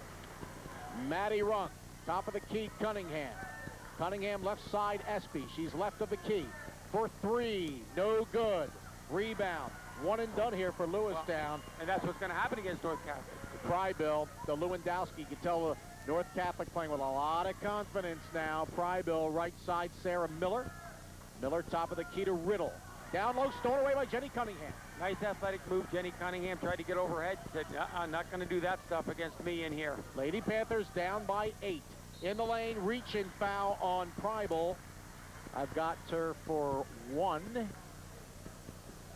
Maddie Runk, top of the key, Cunningham. Cunningham left side, Espy. She's left of the key. For three, no good. Rebound, one and done here for Lewistown. Well, and that's what's going to happen against North Catholic. Prybill, the Lewandowski, you can tell North Catholic playing with a lot of confidence now. Prybill, right side, Sarah Miller. Miller, top of the key to Riddle. Down low, stolen away by Jenny Cunningham. Nice athletic move. Jenny Cunningham tried to get overhead. Said, I'm not going to do that stuff against me in here. Lady Panthers down by 8. In the lane, reaching foul on Preibel. I've got her for 1.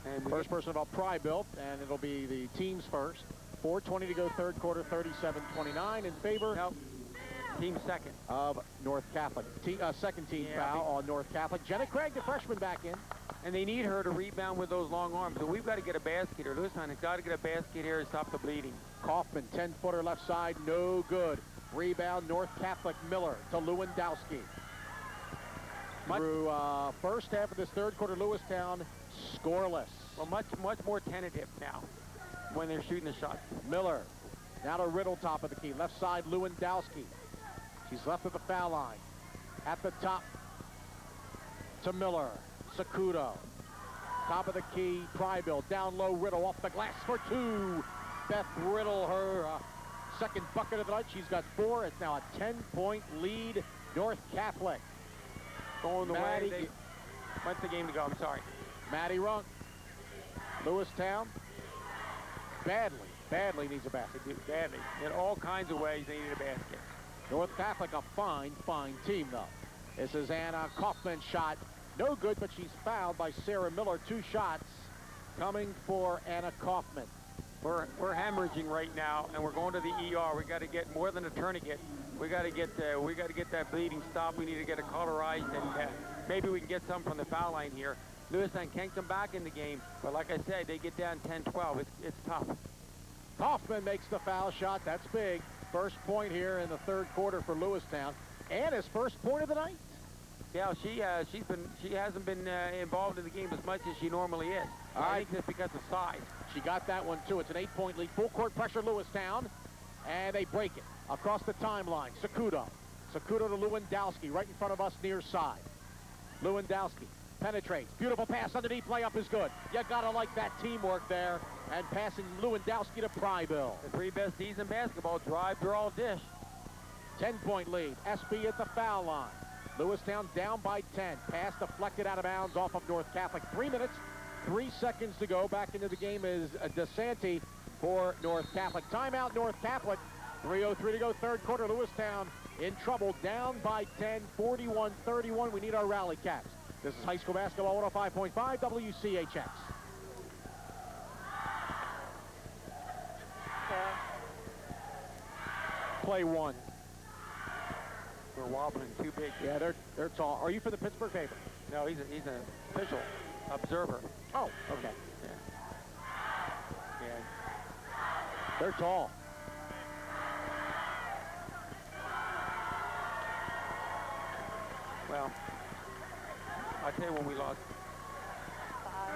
And first person about Preibel, and it'll be the team's first. 4:20 to go third quarter, 37-29 in favor. Nope. Team second. Of North Catholic. Second team foul on North Catholic. Jenna Craig, the freshman, back in. And they need her to rebound with those long arms. So we've got to get a basket here. Lewistown has got to get a basket here to stop the bleeding. Kaufman, 10-footer left side, no good. Rebound, North Catholic Miller to Lewandowski. Through first half of this third quarter, Lewistown scoreless. Well, much more tentative now when they're shooting the shots. Miller, now to Riddle, top of the key. Left side, Lewandowski. She's left at the foul line. At the top to Miller. Sakudo. Top of the key, Preibel. Down low, Riddle off the glass for 2. Beth Riddle, her second bucket of the night. She's got 4. It's now a 10-point lead, North Catholic. Going the way they want the game to go. I'm sorry. Maddie Runk. Lewistown badly needs a basket. Badly. In all kinds of ways, they need a basket. North Catholic, a fine team, though. This is Anna Kaufman's shot. No good, but she's fouled by Sarah Miller. 2 shots coming for Anna Kaufman. We're hemorrhaging right now, and we're going to the ER. We got to get more than a tourniquet. We got to get that bleeding stopped. We need to get it cauterized, and maybe we can get some from the foul line here. Lewistown can't come back in the game, but like I said, they get down 10-12. It's tough. Kaufman makes the foul shot. That's big. First point here in the third quarter for Lewistown. Anna's first point of the night. Yeah, she hasn't been involved in the game as much as she normally is. I think that's because of size. She got that one too. It's an 8-point lead. Full court pressure, Lewistown, and they break it across the timeline. Sakudo to Lewandowski, right in front of us near side. Lewandowski penetrates. Beautiful pass underneath. Layup is good. You gotta like that teamwork there. And passing Lewandowski to Preibel. The 3 best D's in basketball: drive, draw, dish. 10-point lead. SB at the foul line. Lewistown down by 10. Pass deflected out of bounds off of North Catholic. 3 minutes, 3 seconds to go. Back into the game is DeSanti for North Catholic. Timeout, North Catholic. 3:03 to go, third quarter. Lewistown in trouble, down by 10, 41-31. We need our rally caps. This is high school basketball 105.5 WCHX. Play 1. We're wobbling too big. Yeah, they're tall. Are you for the Pittsburgh paper? No, he's an official observer. Oh, okay. Yeah. They're tall. Well, I'll tell you when we lost. 5.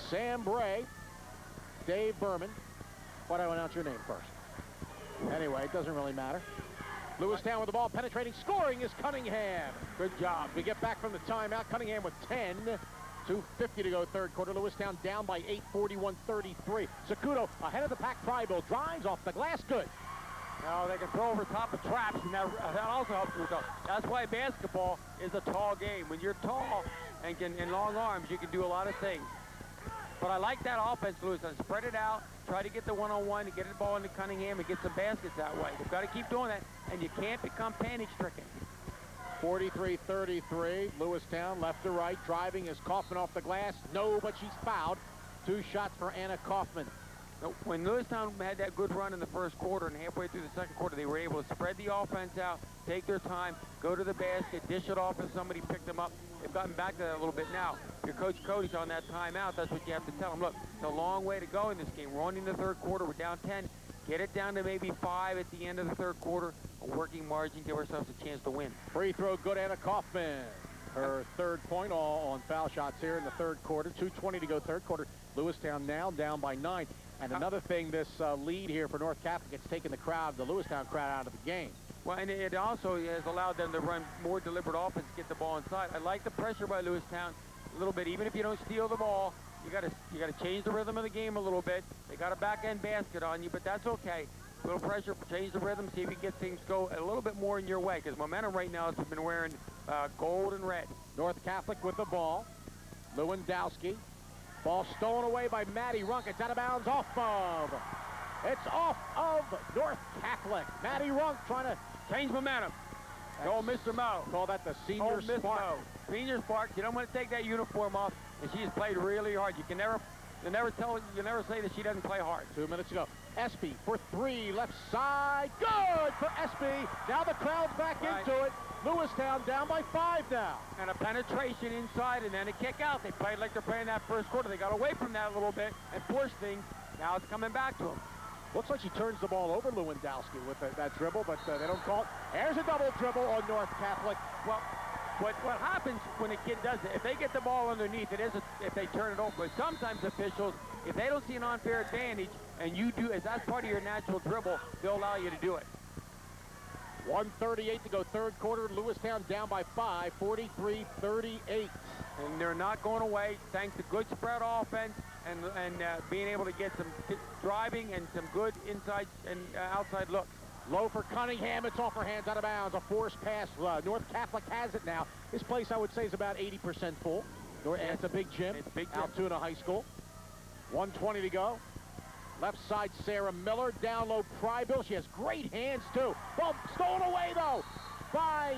Sam Bray, Dave Berman. Why do I announce your name first? Anyway, it doesn't really matter. Lewistown with the ball, penetrating, scoring is Cunningham. Good job. We get back from the timeout. Cunningham with 10. 2:50 to go third quarter. Lewistown down by 8, 41-33. Sakudo ahead of the pack. Preibel drives off the glass. Good. Now they can throw over top of traps, and that also helps the result. That's why basketball is a tall game. When you're tall and long arms, you can do a lot of things. But I like that offense, Lewistown. Spread it out. Try to get the one-on-one, to get the ball into Cunningham and get some baskets that way. They've got to keep doing that, and you can't become panic-stricken. 43-33. Lewistown left to right. Driving is Kaufman off the glass. No, but she's fouled. 2 shots for Anna Kaufman. When Lewistown had that good run in the first quarter and halfway through the second quarter, they were able to spread the offense out, take their time, go to the basket, dish it off if somebody picked them up. They've gotten back to that a little bit now. Your Coach Cody's on that timeout. That's what you have to tell them. Look, it's a long way to go in this game. We're only in the third quarter. We're down 10. Get it down to maybe 5 at the end of the third quarter. A working margin. Give ourselves a chance to win. Free throw good, Anna Kaufman. Her third point, all on foul shots here in the third quarter. 2:20 to go third quarter. Lewistown now down by 9. And another thing, this lead here for North Catholic, it's taken the Lewistown crowd out of the game. Well, and it also has allowed them to run more deliberate offense, get the ball inside. I like the pressure by Lewistown. a little bit. Even if you don't steal the ball, you gotta change the rhythm of the game a little bit. They got a back-end basket on you, but that's okay. A little pressure, change the rhythm, see if you get things go a little bit more in your way, because momentum right now has been wearing gold and red. North Catholic with the ball. Lewandowski. Ball stolen away by Maddie Runk. It's out of bounds off of. It's off of North Catholic. Maddie Runk trying to Change momentum. Go Mr. Mo. call that the senior Miss spark. Mo. Senior spark. You don't want to take that uniform off, and she's played really hard. You never say that she doesn't play hard. 2 minutes to go. Espy for three, left side. Good for Espy. Now the crowd's back into it. Lewistown down by 5 now. And a penetration inside and then a kick out. They played like they're playing that first quarter. They got away from that a little bit and forced things. Now it's coming back to them. Looks like she turns the ball over, Lewandowski, with that dribble, but they don't call it. There's a double dribble on North Catholic. Well, what happens when a kid does it, if they get the ball underneath, if they turn it over. But sometimes officials, if they don't see an unfair advantage and you do, as that's part of your natural dribble, they'll allow you to do it. 1:38 to go, third quarter. Lewistown down by 5, 43-38. And they're not going away thanks to good spread offense and being able to get some driving and some good inside and outside looks. Low for Cunningham. It's off her hands, out of bounds. A forced pass. North Catholic has it now. This place, I would say, is about 80% full. And it's a big gym. It's a big gym. Altoona High School. 1:20 to go. Left side, Sarah Miller. Down low, Prybill. She has great hands, too. Bump, stolen away, though, by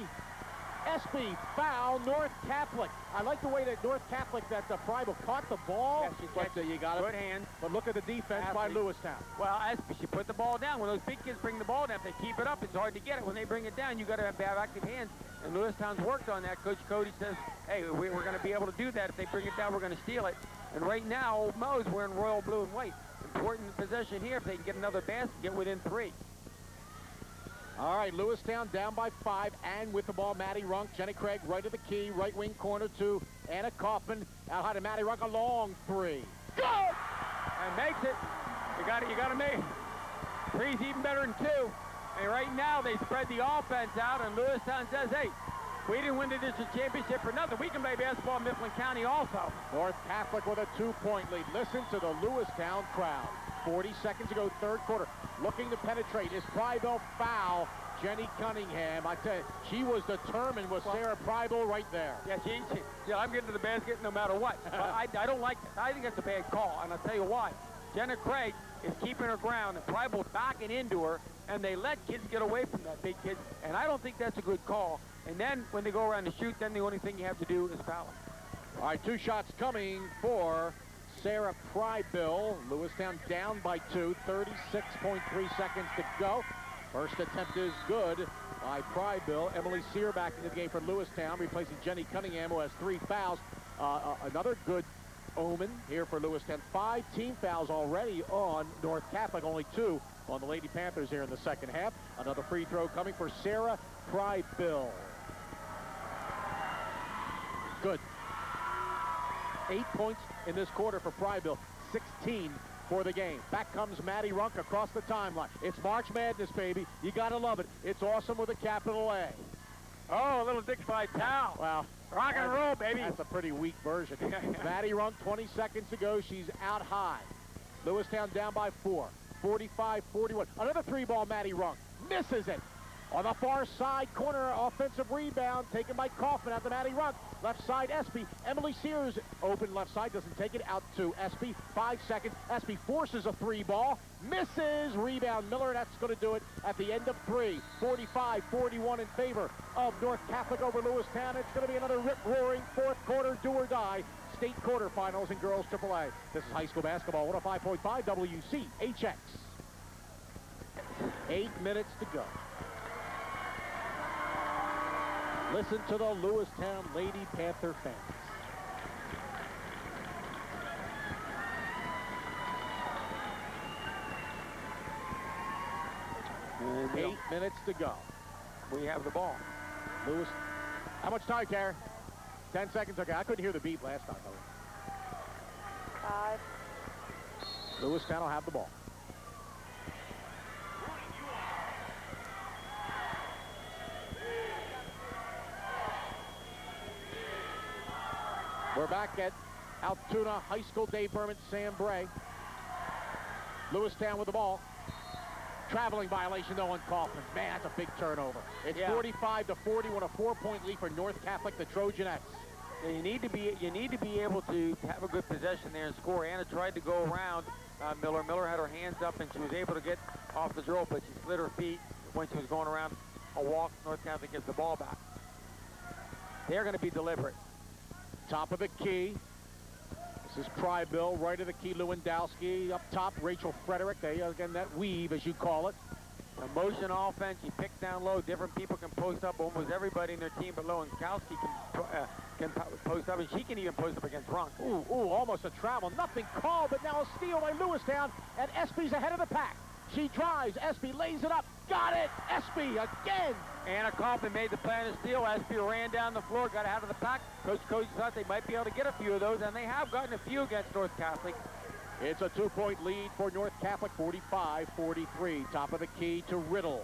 Espy. Foul, North Catholic. I like the way that North Catholic, that Prybill caught the ball. Yes, But you got good hands. But look at the defense by Lewistown. Well, Espy, she put the ball down. When those big kids bring the ball down, if they keep it up, it's hard to get it. When they bring it down, you got to have active hands. And Lewistown's worked on that. Coach Cody says, hey, we're going to be able to do that. If they bring it down, we're going to steal it. And right now, Old Mo's wearing royal blue and white. Important possession here if they can get another basket, get within 3. All right, Lewistown down by 5, and with the ball, Maddie Runk, Jenny Craig right of the key, right wing corner to Anna Kaufman. Out high to Maddie Runk, a long 3. Good! And makes it. You got to make 3's even better than 2. And right now they spread the offense out, and Lewistown says, hey, we didn't win the district championship for nothing. We can play basketball in Mifflin County also. North Catholic with a 2-point lead. Listen to the Lewistown crowd. 40 seconds to go, third quarter. Looking to penetrate. Is Prybill foul? Jenny Cunningham. I tell you, she was determined with Sarah Prybill right there. Yeah, I'm getting to the basket no matter what. I don't like that. I think that's a bad call, and I'll tell you why. Jenna Craig is keeping her ground, and Prybill's backing into her, and they let kids get away from that, big kids, and I don't think that's a good call. And then when they go around to shoot, then the only thing you have to do is foul them. All right, 2 shots coming for Sarah Prybill. Lewistown down by 2, 36.3 seconds to go. First attempt is good by Prybill. Emily Sear back into the game for Lewistown, replacing Jenny Cunningham, who has 3 fouls. Another good omen here for Lewistown. 5 team fouls already on North Catholic, only 2 on the Lady Panthers here in the second half. Another free throw coming for Sarah Prybill. Good. 8 points in this quarter for Prybill, 16 for the game. Back comes Maddie Runk across the timeline. It's March Madness, baby. You gotta love it. It's awesome with a capital A. Oh, a little Dick Vitale. Well, rock and roll, baby. That's a pretty weak version. Maddie Runk, 20 seconds to go. She's out high. Lewistown down by 4, 45-41. Another 3-ball, Maddie Runk. Misses it. On the far side corner, offensive rebound taken by Kaufman out to Maddie Runk. Left side, Espy. Emily Sears open left side, doesn't take it, out to Espy. 5 seconds. Espy forces a 3-ball. Misses. Rebound Miller. That's going to do it at the end of 3. 45-41 in favor of North Catholic over Lewistown. It's going to be another rip-roaring fourth quarter do-or-die state quarterfinals in girls AAA. This is high school basketball, 105.5 WCHX. 8 minutes to go. Listen to the Lewistown Lady Panther fans. And 8 minutes to go. We have the ball. Lewis, how much time, Karen? 10 seconds. Okay, I couldn't hear the beat last time, though. 5. Lewistown will have the ball. We're back at Altoona High School. Dave Berman, Sam Bray. Lewistown with the ball. Traveling violation, though, on Kaufman. Man, that's a big turnover. It's 45-40, a 4-point lead for North Catholic, the Trojanettes. Yeah, you need to be able to have a good possession there and score. Anna tried to go around Miller. Miller had her hands up, and she was able to get off the drill, but she slid her feet when she was going around a walk. North Catholic gets the ball back. They're going to be deliberate. Top of the key. This is Prybill, right of the key, Lewandowski. Up top, Rachel Frederick. They, again, that weave, as you call it. A motion offense, you pick down low. Different people can post up. Almost everybody in their team, but Lewandowski can post up, and she can even post up against Runk. Ooh, almost a travel. Nothing called, but now a steal by Lewistown, and Espy's ahead of the pack. She drives. Espy lays it up. Got it. Espy again. Anna Kaufman made the plan to steal. Espy ran down the floor, got out of the pack. Coach thought they might be able to get a few of those, and they have gotten a few against North Catholic. It's a 2-point lead for North Catholic, 45-43. Top of the key to Riddle.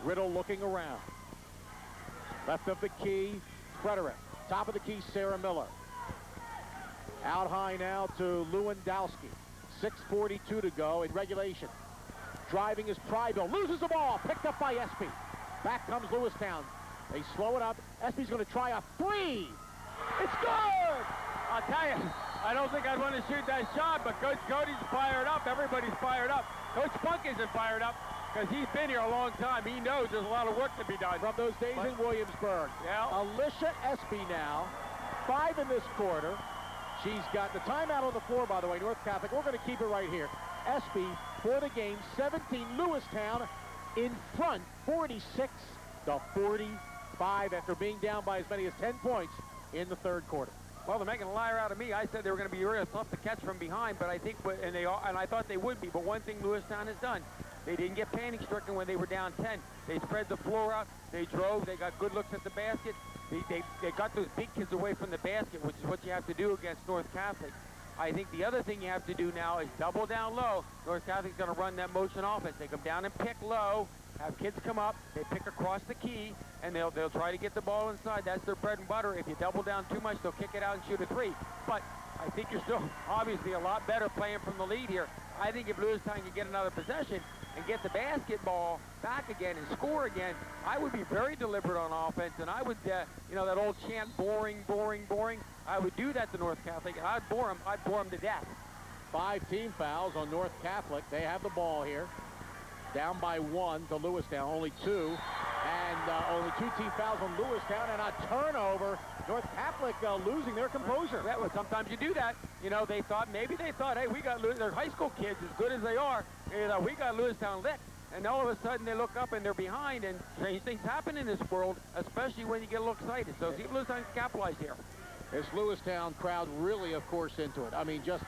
Riddle looking around. Left of the key, Frederick. Top of the key, Sarah Miller. Out high now to Lewandowski. 6:42 to go in regulation. Driving is Prybill. Loses the ball. Picked up by Espy. Back comes Lewistown. They slow it up. Espy's going to try a three. It's good! I'll tell you, I don't think I'd want to shoot that shot, but Coach Cody's fired up. Everybody's fired up. Coach Funk isn't fired up because he's been here a long time. He knows there's a lot of work to be done. From those days in Williamsburg. Yeah. Alicia Espy now. 5 in this quarter. She's got the timeout on the floor, by the way, North Catholic. We're going to keep it right here. Espy for the game, 17. Lewistown in front, 46-45 after being down by as many as 10 points in the third quarter. Well, they're making a liar out of me. I said they were going to be real tough to catch from behind, but I think, and I thought they would be. But one thing Lewistown has done, they didn't get panic-stricken when they were down 10. They spread the floor out. They drove. They got good looks at the basket. They got those big kids away from the basket, which is what you have to do against North Catholic. I think the other thing you have to do now is double down low. North Catholic's going to run that motion offense. They come down and pick low, have kids come up, they pick across the key, and they'll try to get the ball inside. That's their bread and butter. If you double down too much, they'll kick it out and shoot a three. But I think you're still obviously a lot better playing from the lead here. I think if Lewistown can get another possession and get the basketball back again and score again, I would be very deliberate on offense, and I would, you know, that old chant, boring, boring, boring, I would do that to North Catholic, and I'd bore them to death. 5 team fouls on North Catholic. They have the ball here. Down by 1 to Lewistown, only 2. And only 2 team fouls on Lewistown, and a turnover. North Catholic losing their composure. Yeah, well, sometimes you do that. You know, maybe they thought, hey, we got they're high school kids, as good as they are. You know, we got Lewistown licked. And all of a sudden they look up and they're behind, and strange things happen in this world, especially when you get a little excited. So see if Lewistown can capitalize here. This Lewistown crowd really, of course, into it. I mean, just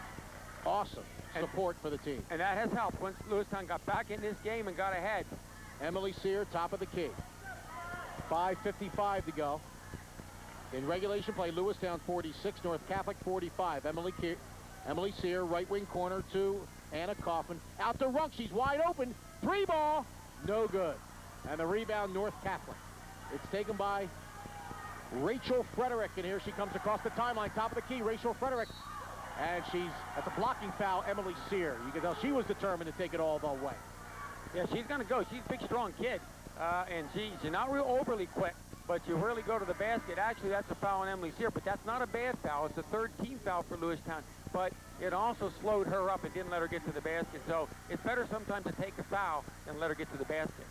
awesome support for the team. And that has helped once Lewistown got back in this game and got ahead. Emily Sear, top of the key. 5:55 to go. In regulation play, Lewistown 46, North Catholic 45. Emily Sear, right wing corner to Anna Kaufman. Out to Runk, she's wide open. 3 ball, no good. And the rebound, North Catholic. It's taken by Rachel Frederick, and here she comes across the timeline, top of the key, Rachel Frederick. And that's a blocking foul, Emily Sear. You can tell she was determined to take it all the way. Yeah, she's going to go. She's a big, strong kid, and she's not real overly quick, but you really go to the basket. Actually, that's a foul on Emily Sear, but that's not a bad foul. It's a 3rd team foul for Lewistown, but it also slowed her up and didn't let her get to the basket. So it's better sometimes to take a foul than let her get to the basket.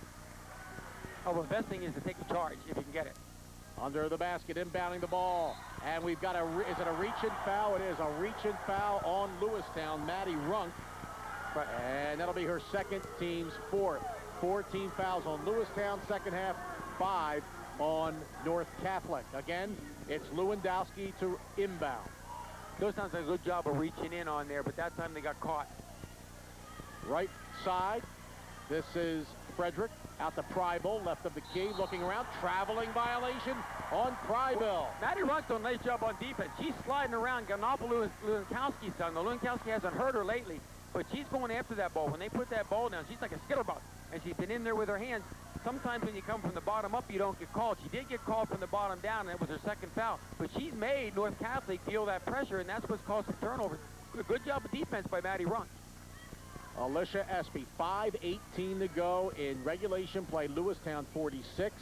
Oh, well, the best thing is to take a charge if you can get it. Under the basket, inbounding the ball. And we've got is it a reach-in foul? It is a reach-in foul on Lewistown, Maddie Runk. And that'll be her second, team's 4th. 4 team fouls on Lewistown, second half, 5 on North Catholic. Again, it's Lewandowski to inbound. Lewistown's done a good job of reaching in on there, but that time they got caught. Right side, this is Frederick. Out to Prybill, left of the key, looking around, traveling violation on Prybill. Maddie Runk's done a nice job on defense. She's sliding around, got an awful Lewandowski's son. The Lewandowski hasn't hurt her lately, but she's going after that ball. When they put that ball down, she's like a skitterbug, and she's been in there with her hands. sometimes when you come from the bottom up, you don't get called. She did get called from the bottom down, and it was her second foul. But she's made North Catholic feel that pressure, and that's what's caused some turnovers. Good job of defense by Maddie Runk. Alicia Espy, 5:18 to go in regulation play. Lewistown 46,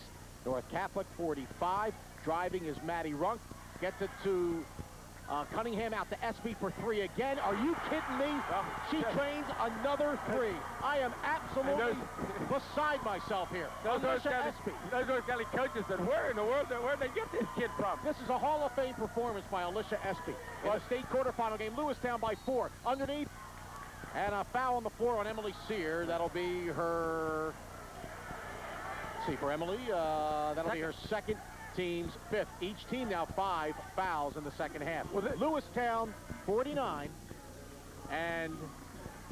North Catholic 45. Driving is Maddie Runk. Gets it to Cunningham, out to Espy for three again. Are you kidding me? She trains another three. I am absolutely beside myself here. Alicia Espy. Those North Catholic coaches said, where in the world, where'd they get this kid from? This is a Hall of Fame performance by Alicia Espy. In the state quarterfinal game, Lewistown by 4. Underneath, and a foul on the floor on Emily Sear. That'll be her, let's see, for Emily, that'll be her second, team's fifth. Each team now 5 fouls in the second half. Well, Lewistown 49 and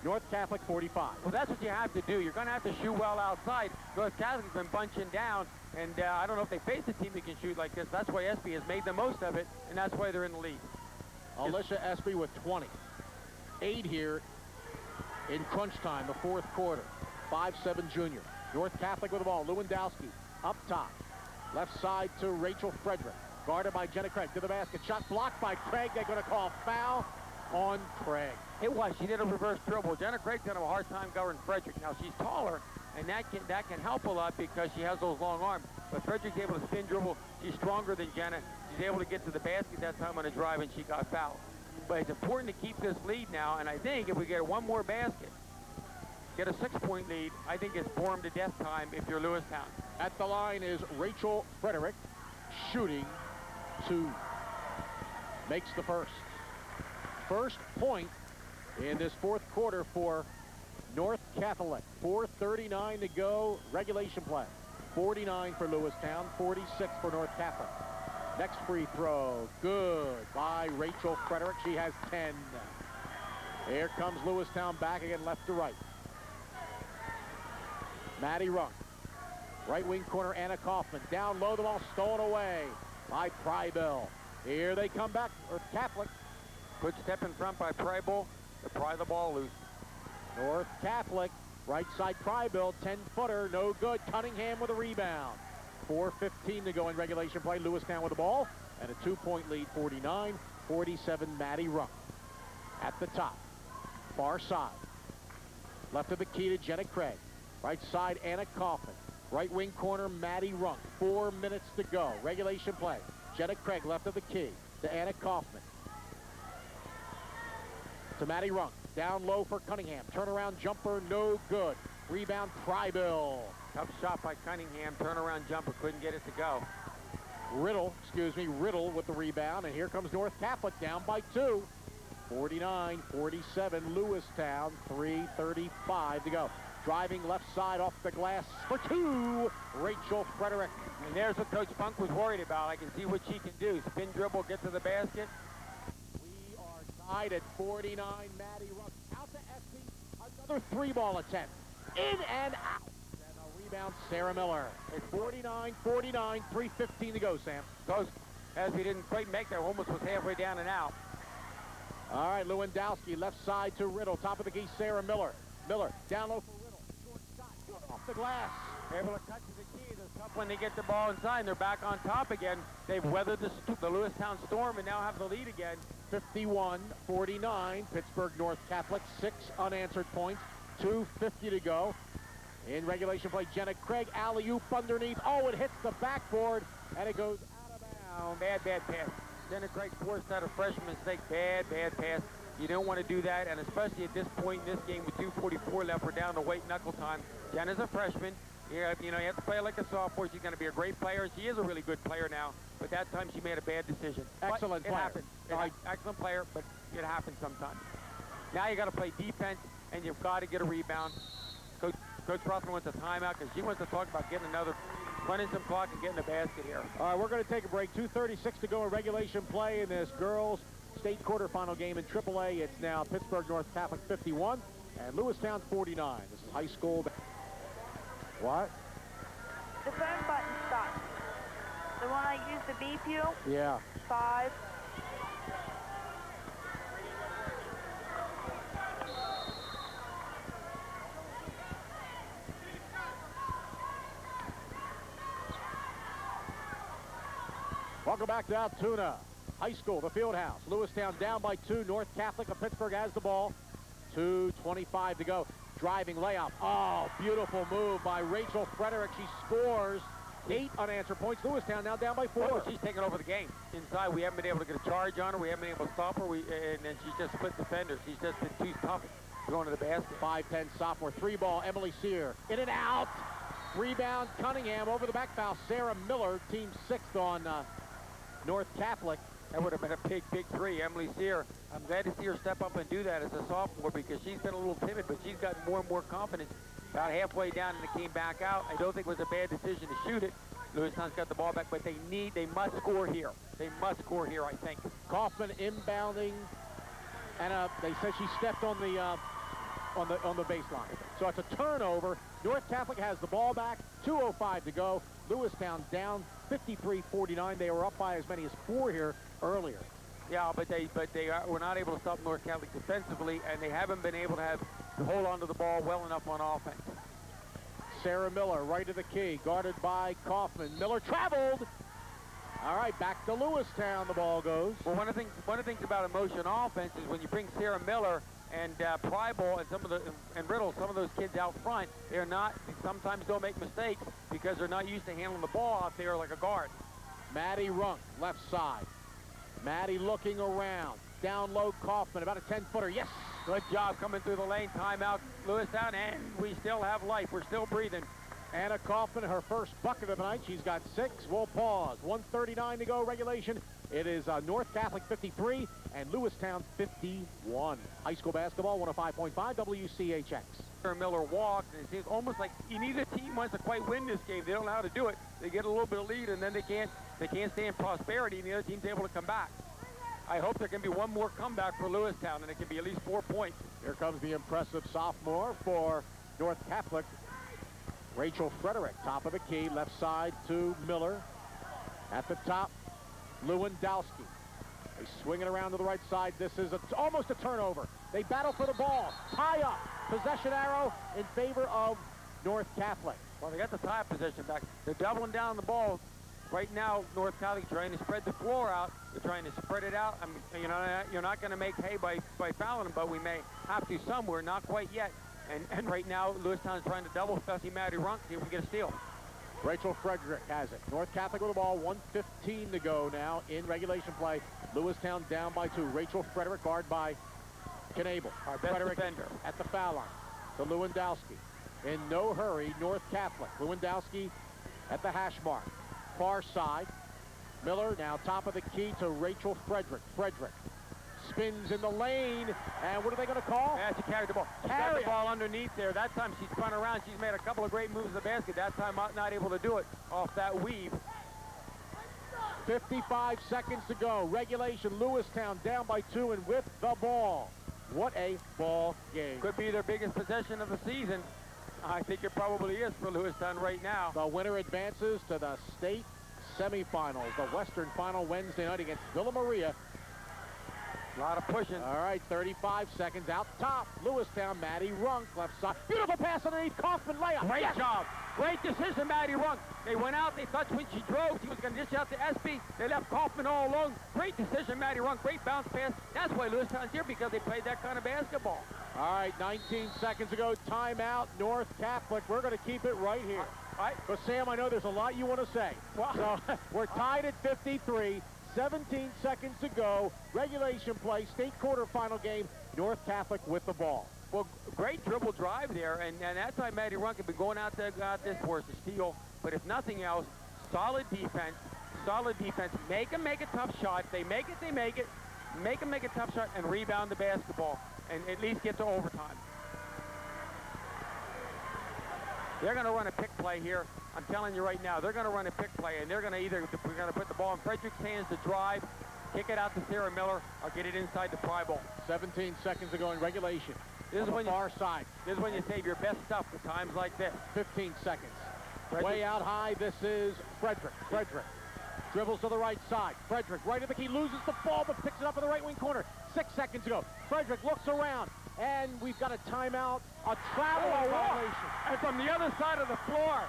North Catholic 45. Well, that's what you have to do. You're going to have to shoot well outside. North Catholic's been bunching down, and I don't know if they face a team that can shoot like this. That's why Espy has made the most of it, and that's why they're in the lead. Alicia Espy with 20. 8 here in crunch time, the fourth quarter. 5'7" junior. North Catholic with the ball. Lewandowski up top. Left side to Rachel Frederick. Guarded by Jenna Craig to the basket. Shot blocked by Craig. They're going to call foul on Craig. It was. She did a reverse dribble. Jenna Craig's going to have a hard time guarding Frederick. Now, she's taller, and that can help a lot because she has those long arms. But Frederick's able to spin dribble. She's stronger than Jenna. She's able to get to the basket that time on a drive, and she got fouled. But it's important to keep this lead now, and I think if we get one more basket, get a 6-point lead, I think it's bore 'em to death time if you're Lewistown. At the line is Rachel Frederick, shooting 2. Makes the first. First point in this fourth quarter for North Catholic. 4:39 to go, regulation play. 49 for Lewistown, 46 for North Catholic. Next free throw, good by Rachel Frederick. She has 10. Here comes Lewistown back again, left to right. Maddie Runk. Right wing corner, Anna Kaufman. Down low, the ball stolen away by Prybill. Here they come back, North Catholic. Good step in front by Prybill to pry the ball loose. North Catholic, right side Prybill, 10-footer, no good. Cunningham with a rebound. 4:15 to go in regulation play. Lewistown with the ball, and a 2-point lead, 49-47, Maddie Runk. At the top, far side. Left of the key to Jenna Craig. Right side, Anna Kaufman. Right wing corner, Maddie Runk. 4 minutes to go. Regulation play. Jenna Craig left of the key to Anna Kaufman. To Maddie Runk. Down low for Cunningham. Turnaround jumper, no good. Rebound, Prybill. Tough shot by Cunningham. Turnaround jumper. Couldn't get it to go. Riddle with the rebound. And here comes North Catholic down by 2. 49-47, Lewistown. 3:35 to go. Driving left side off the glass for 2, Rachel Frederick. And there's what Coach Funk was worried about. I can see what she can do. Spin dribble, get to the basket. We are tied at 49. Maddie Runk out to Espy. Another 3-ball attempt. In and out. And a rebound, Sarah Miller. It's 49-49, 3:15 to go, Sam. Close. Espy didn't quite make that. Almost was halfway down and out. All right, Lewandowski left side to Riddle. Top of the key, Sarah Miller. Miller down low for Riddle. Short shot, good off the glass. Able to cut to the key. It's tough when they get the ball inside and they're back on top again. They've weathered the Lewistown storm and now have the lead again. 51-49, Pittsburgh North Catholic, 6 unanswered points, 2:50 to go. In regulation play, Jenna Craig, alley-oop underneath. Oh, it hits the backboard, and it goes out of bounds. Bad pass. Jenna Craig forced out a freshman mistake. Bad pass. You don't want to do that, and especially at this point in this game with 2:44 left, we're down to white knuckle time. Jenna's a freshman. You have to play like a sophomore. She's going to be a great player. She is a really good player now, but that time she made a bad decision. Excellent player. It happens. Excellent player, but it happens sometimes. Now you got to play defense, and you've got to get a rebound. Coach Ruffin wants a timeout because she wants to talk about running some clock and getting the basket here. All right, we're going to take a break. 2:36 to go in regulation play in this girls' state quarterfinal game in AAA. It's now Pittsburgh North Catholic 51 and Lewistown 49. This is high school. What? The phone button stopped. The one I used to beep you? Yeah. 5. Welcome back to Altoona High School, the Field House. Lewistown down by 2. North Catholic of Pittsburgh has the ball. 2:25 to go. Driving layup. Oh, beautiful move by Rachel Frederick. She scores 8 unanswered points. Lewistown now down by 4. Oh, she's taking over the game. Inside, we haven't been able to get a charge on her. We haven't been able to stop her. And then she's just split defenders. She's just been too tough going to the basket. 5'10" sophomore. 3-ball, Emily Sear. In and out. Rebound, Cunningham over the back foul. Sarah Miller, team 6th on North Catholic. That would have been a big, big 3. Emily Sear, I'm glad to see her step up and do that as a sophomore because she's been a little timid, but she's gotten more and more confidence. About halfway down and it came back out. I don't think it was a bad decision to shoot it. Lewistown's got the ball back, but they must score here. They must score here, I think. Kaufman inbounding, and they said she stepped on the baseline. So it's a turnover. North Catholic has the ball back. 2:05 to go. Lewistown down 53-49. They were up by as many as 4 here earlier. Yeah, but they were not able to stop North Catholic defensively, and they haven't been able to hold on to the ball well enough on offense. Sarah Miller, right of the key, guarded by Kaufman. Miller traveled. All right, back to Lewistown. The ball goes. Well, one of the things about emotion offense is when you bring Sarah Miller and Prible and Riddle, some of those kids out front, they sometimes don't make mistakes because they're not used to handling the ball out there like a guard. Maddie Runk, left side. Maddie looking around. Down low, Kaufman, about a 10-footer. Yes! Good job coming through the lane. Timeout, Lewistown, and we still have life. We're still breathing. Anna Kaufman, her first bucket of the night. She's got 6. We'll pause. 1:39 to go regulation. It is North Catholic 53 and Lewistown 51. High school basketball, 105.5 WCHX. Sarah Miller walked, and it seems almost like neither team wants to quite win this game. They don't know how to do it. They get a little bit of lead, and then they can't stay in prosperity, and the other team's able to come back. I hope there can be one more comeback for Lewistown, and it can be at least 4 points. Here comes the impressive sophomore for North Catholic. Rachel Frederick, top of the key, left side to Miller. At the top, Lewandowski. They swing it around to the right side. This is almost a turnover. They battle for the ball. Tie up. Possession arrow in favor of North Catholic. Well, they got the tie possession back. They're doubling down the ball. Right now, North Catholic trying to spread the floor out. They're trying to spread it out. I mean, you're not going to make hay by fouling them, but we may have to somewhere. Not quite yet. And right now, Lewistown is trying to double Fessy Maddie Runk, see if we can get a steal. Rachel Frederick has it. North Catholic with the ball. 1:15 to go now in regulation play. Lewistown down by 2. Rachel Frederick, guard by Knable. Our best Frederick defender. At the foul line to Lewandowski. In no hurry, North Catholic. Lewandowski at the hash mark. Far side. Miller now top of the key to Rachel Frederick. Frederick spins in the lane, and what are they going to call? Yeah, she carried the ball. She got the ball underneath there. That time she spun around. She's made a couple of great moves to the basket. That time not able to do it off that weave. 55 seconds to go. Regulation, Lewistown down by 2 and with the ball. What a ball game. Could be their biggest possession of the season. I think it probably is for Lewistown right now. The winner advances to the state semifinals. The Western final Wednesday night against Villa Maria. A lot of pushing. All right, 35 seconds out top. Lewistown, Maddie Runk, left side. Beautiful pass underneath, Kaufman layup. Great job. Great decision, Maddie Runk. They went out, they thought when she drove, she was going to dish out to Espy. They left Kaufman all alone. Great decision, Maddie Runk. Great bounce pass. That's why Lewistown's here, because they played that kind of basketball. All right, 19 seconds ago, timeout, North Catholic. We're going to keep it right here. All right. But Sam, I know there's a lot you want to say. Well, so we're tied at 53. 17 seconds to go. Regulation play, state quarterfinal game. North Catholic with the ball. Well, great dribble drive there, and that time Maddie Runk had been going out there, got this for us to steal. But if nothing else, solid defense. Solid defense. Make them make a tough shot. If they make it, they make it. Make them make a tough shot and rebound the basketball, and at least get to overtime. They're going to run a pick play here. I'm telling you right now, they're going to run a pick play, and they're going to we're going to put the ball in Frederick's hands to drive, kick it out to Sarah Miller, or get it inside the Prible. 17 seconds to go in regulation. This is when far side. This is when you save your best stuff for times like this. 15 seconds. Frederick. Way out high, this is Frederick. Frederick dribbles to the right side. Frederick right at the key, loses the ball, but picks it up in the right wing corner. 6 seconds to go. Frederick looks around, and we've got a timeout, a traveling violation. And from the other side of the floor.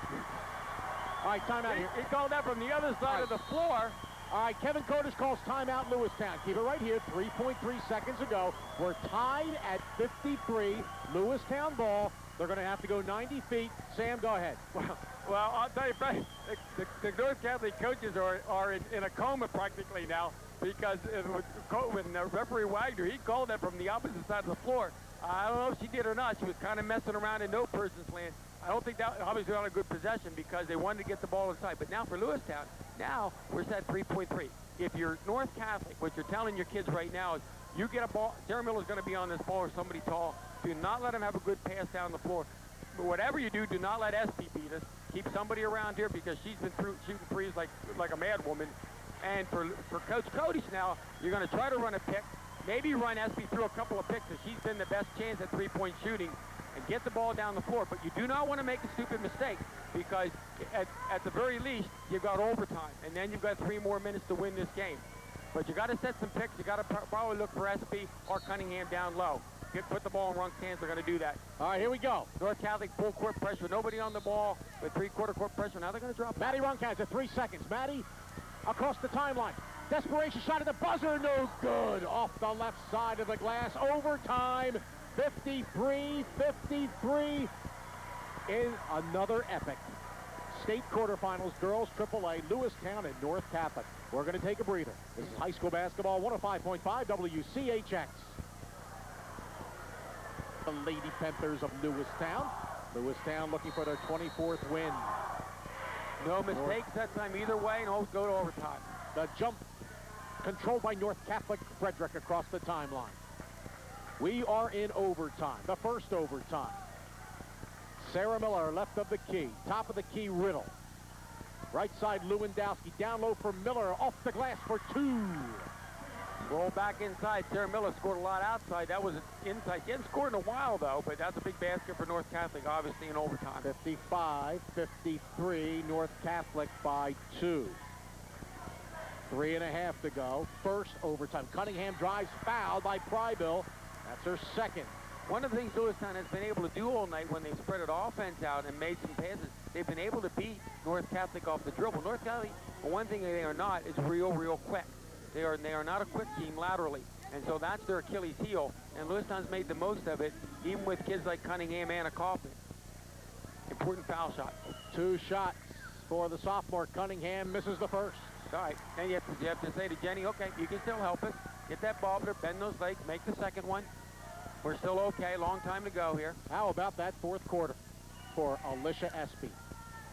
All right, timeout here. He called that from the other side of the floor. All right, Kevin Curtis calls timeout Lewistown. Keep it right here. 3.3 seconds ago. We're tied at 53. Lewistown ball. They're going to have to go 90 feet. Sam, go ahead. Well, I'll tell you, Brett, the North Catholic coaches are in a coma practically now because when referee Wagner, he called that from the opposite side of the floor. I don't know if she did or not. She was kind of messing around in no person's land. I don't think that obviously not a good possession because they wanted to get the ball inside. But now for Lewistown, now we're set 3.3. If you're North Catholic, what you're telling your kids right now is you get a ball, Sarah Miller's going to be on this ball or somebody tall. Do not let him have a good pass down the floor. But whatever you do not let SP beat us. Keep somebody around here because she's been shooting threes like a mad woman. And for Coach Cody now, you're going to try to run a pick. Maybe run SP through a couple of picks because she's been the best chance at three-point shooting and get the ball down the floor. But you do not want to make a stupid mistake because at the very least, you've got overtime. And then you've got 3 more minutes to win this game. But you got to set some picks. You got to probably look for SP or Cunningham down low. Put the ball in Runk's hands. They're going to do that. All right, here we go. North Catholic full court pressure. Nobody on the ball with 3/4 court pressure. Now they're going to drop. Maddie Runk has it. 3 seconds. Maddie across the timeline. Desperation shot at the buzzer. No good. Off the left side of the glass. Overtime. 53-53 in another epic. State quarterfinals, girls AAA, Lewistown and North Catholic. We're going to take a breather. This is high school basketball, 105.5 WCHX. The Lady Panthers of Lewistown. Lewistown looking for their 24th win. No mistakes that time either way, and always go to overtime. The jump controlled by North Catholic Frederick across the timeline. We are in overtime, the first overtime. Sarah Miller, left of the key. Top of the key, Riddle. Right side, Lewandowski. Down low for Miller, off the glass for 2. Roll back inside. Sarah Miller scored a lot outside. That was inside. She hasn't scored in a while, though, but that's a big basket for North Catholic, obviously, in overtime. 55-53, North Catholic by 2. 3.5 to go. First overtime. Cunningham drives, fouled by Prybill. That's her second. One of the things Lewistown has been able to do all night when they've spread an offense out and made some passes, they've been able to beat North Catholic off the dribble. North Catholic, well, one thing they are not is real quick. They are not a quick team laterally, and so that's their Achilles heel. And Lewistown's made the most of it, even with kids like Cunningham and Kaufman. Important foul shot. 2 shots for the sophomore. Cunningham misses the first. All right, and you have to say to Jenny, okay, you can still help us. Get that ball there, bend those legs, make the second one. We're still okay. Long time to go here. How about that fourth quarter for Alicia Espy?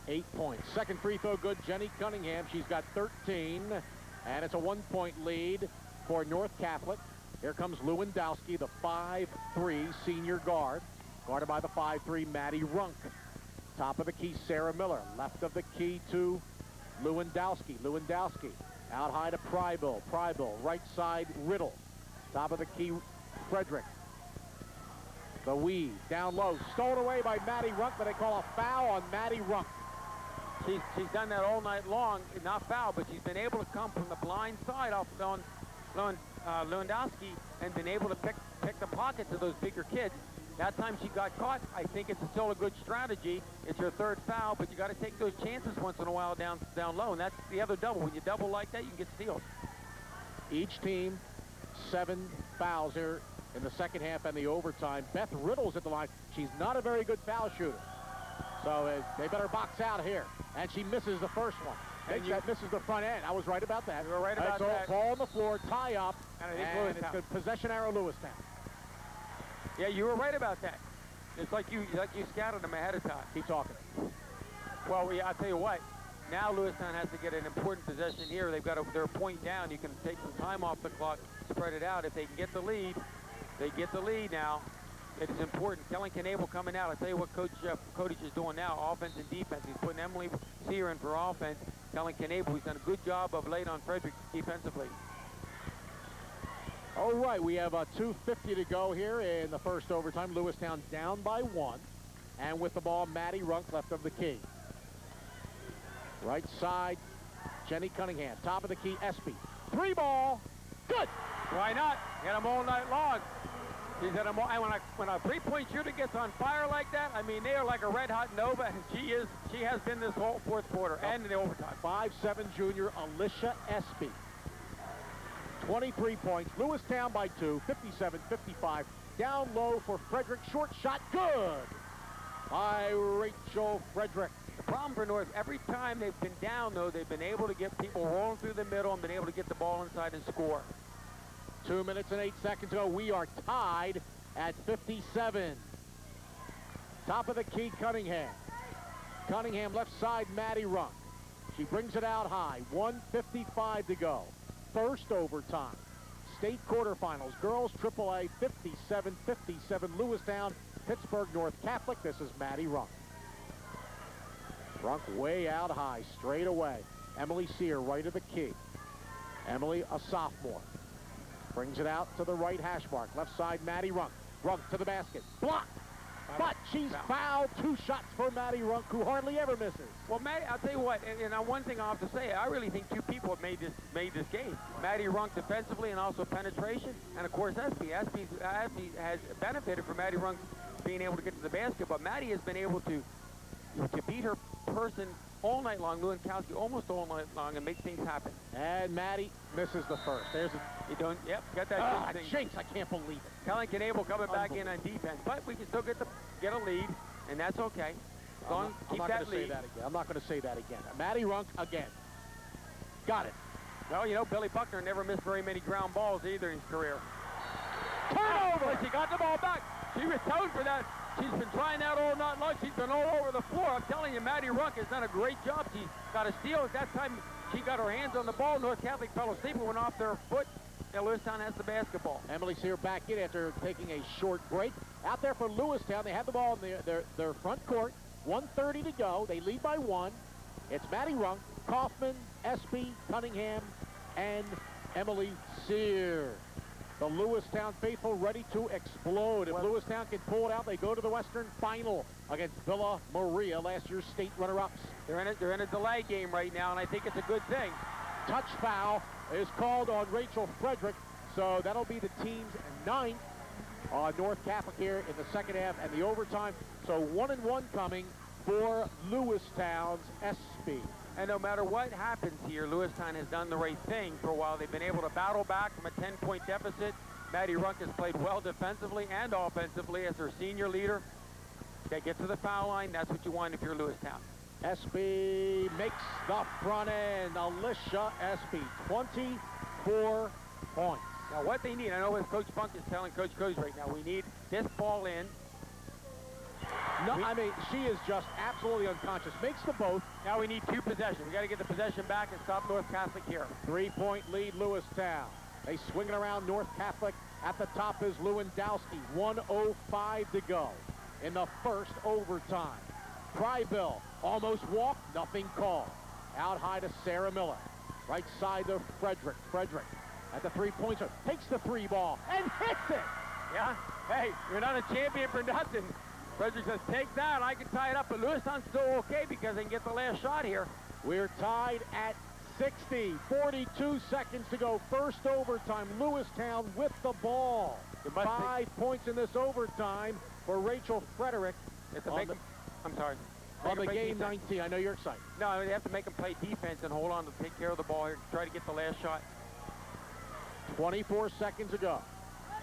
8 points. Second free throw good. Jenny Cunningham. She's got 13. And it's a 1-point lead for North Catholic. Here comes Lewandowski, the 5'3" senior guard. Guarded by the 5'3" Maddie Runk. Top of the key, Sarah Miller. Left of the key to Lewandowski. Lewandowski out high to Prybill. Prybill, right side, Riddle. Top of the key, Frederick. The weave, down low. Stolen away by Maddie Runk, but they call a foul on Maddie Runk. She's done that all night long, not foul, but she's been able to come from the blind side off Lewandowski and been able to pick the pockets of those bigger kids. That time she got caught. I think it's still a good strategy. It's your 3rd foul, but you got to take those chances once in a while down low, and that's the other double. When you double like that, you can get steals. Each team, 7 fouls here in the second half and the overtime. Beth Riddle's at the line. She's not a very good foul shooter. So they better box out here. And she misses the first one. And that misses the front end. I was right about that. You were right about that. Ball on the floor, tie up, and it's a possession arrow Lewistown. Yeah, you were right about that. It's like you scouted them ahead of time. Keep talking. Well, I'll tell you what. Now Lewistown has to get an important possession here. They're a point down. You can take some time off the clock, spread it out. If they can get the lead, they get the lead now. It's important. Kellen Knable coming out. I'll tell you what Coach Kodich is doing now, offense and defense. He's putting Emily Sear in for offense. Kellen Knable, he's done a good job of late on Frederick defensively. All right, we have 2:50 to go here in the first overtime. Lewistown down by 1. And with the ball, Maddie Runk left of the key. Right side, Jenny Cunningham. Top of the key, Espy. 3 ball. Good. Why not? Get them all night long. She said, when a three-point shooter gets on fire like that, I mean, they are like a red-hot Nova, and she has been this whole fourth quarter and in the overtime. 5'7" junior Alicia Espy. 23 points. Lewistown by 2, 57-55. Down low for Frederick. Short shot, good by Rachel Frederick. The problem for North, every time they've been down, though, they've been able to get people rolling through the middle and been able to get the ball inside and score. 2 minutes and 8 seconds ago, we are tied at 57. Top of the key, Cunningham. Cunningham left side, Maddie Runk. She brings it out high, 1:55 to go. First overtime. State quarterfinals, girls AAA, 57-57, Lewistown, Pittsburgh North Catholic. This is Maddie Runk. Runk way out high, straight away. Emily Sear, right of the key. Emily, a sophomore. Brings it out to the right hash mark. Left side, Maddie Runk. Runk to the basket. Blocked. But she's fouled. 2 shots for Maddie Runk, who hardly ever misses. Well, Maddie, I'll tell you what, and one thing I'll have to say, I really think 2 people have made this game. Maddie Runk defensively and also penetration, and of course Espy. Espy has benefited from Maddie Runk being able to get to the basket, but Maddie has been able to beat her person all night long, Lewinkowski almost all night long, and make things happen. And Maddie misses the first. There's a... You don't, yep, got that jinx, I can't believe it. Kelly Knable coming back in on defense, but we can still get a lead, and that's okay. Keep that lead. I'm not going to say that again. Maddie Runk again. Got it. Well, you know, Billy Buckner never missed very many ground balls either in his career. Turnover! She got the ball back. She was towed for that. She's been trying that all night long. She's been all over the floor. I'm telling you, Maddie Runk has done a great job. She got a steal. At that time, she got her hands on the ball. North Catholic fell asleep and went off their foot. Now Lewistown has the basketball. Emily's here back in after taking a short break. Out there for Lewistown, they have the ball in their front court. 1:30 to go. They lead by 1. It's Maddie Runk, Kaufman, Espy, Cunningham, and Emily Sear. The Lewistown faithful ready to explode. If Lewistown can pull it out, they go to the Western Final against Villa Maria, last year's state runner-ups. They're in a delay game right now, and I think it's a good thing. Touch foul is called on Rachel Frederick, so that'll be the team's 9th on North Catholic here in the second half and the overtime. So 1-1 coming for Lewistown's Espy. And no matter what happens here, Lewistown has done the right thing for a while. They've been able to battle back from a 10-point deficit. Maddie Runk has played well defensively and offensively as their senior leader. They get to the foul line. That's what you want if you're Lewistown. Espy makes the front end. Alicia Espy, 24 points. Now what they need, I know what Coach Funk is telling Coach Coase right now, we need this ball in. No, I mean, she is just absolutely unconscious. Makes the both. Now we need 2 possessions. We got to get the possession back and stop North Catholic here. 3-point lead, Lewistown. They swing it around North Catholic. At the top is Lewandowski. 1:05 to go in the first overtime. Prybill almost walked, nothing called. Out high to Sarah Miller. Right side to Frederick. Frederick at the 3-point line. Takes the 3 ball and hits it. Yeah? Hey, you're not a champion for nothing. Frederick says, take that. I can tie it up, but Lewistown's still okay because they can get the last shot here. We're tied at 60. 42 seconds to go. First overtime. Lewistown with the ball. 5 points in this overtime for Rachel Frederick. I'm sorry. On the game 19. I know you're excited. No, they have to make them play defense and hold on to take care of the ball here. Try to get the last shot. 24 seconds to go.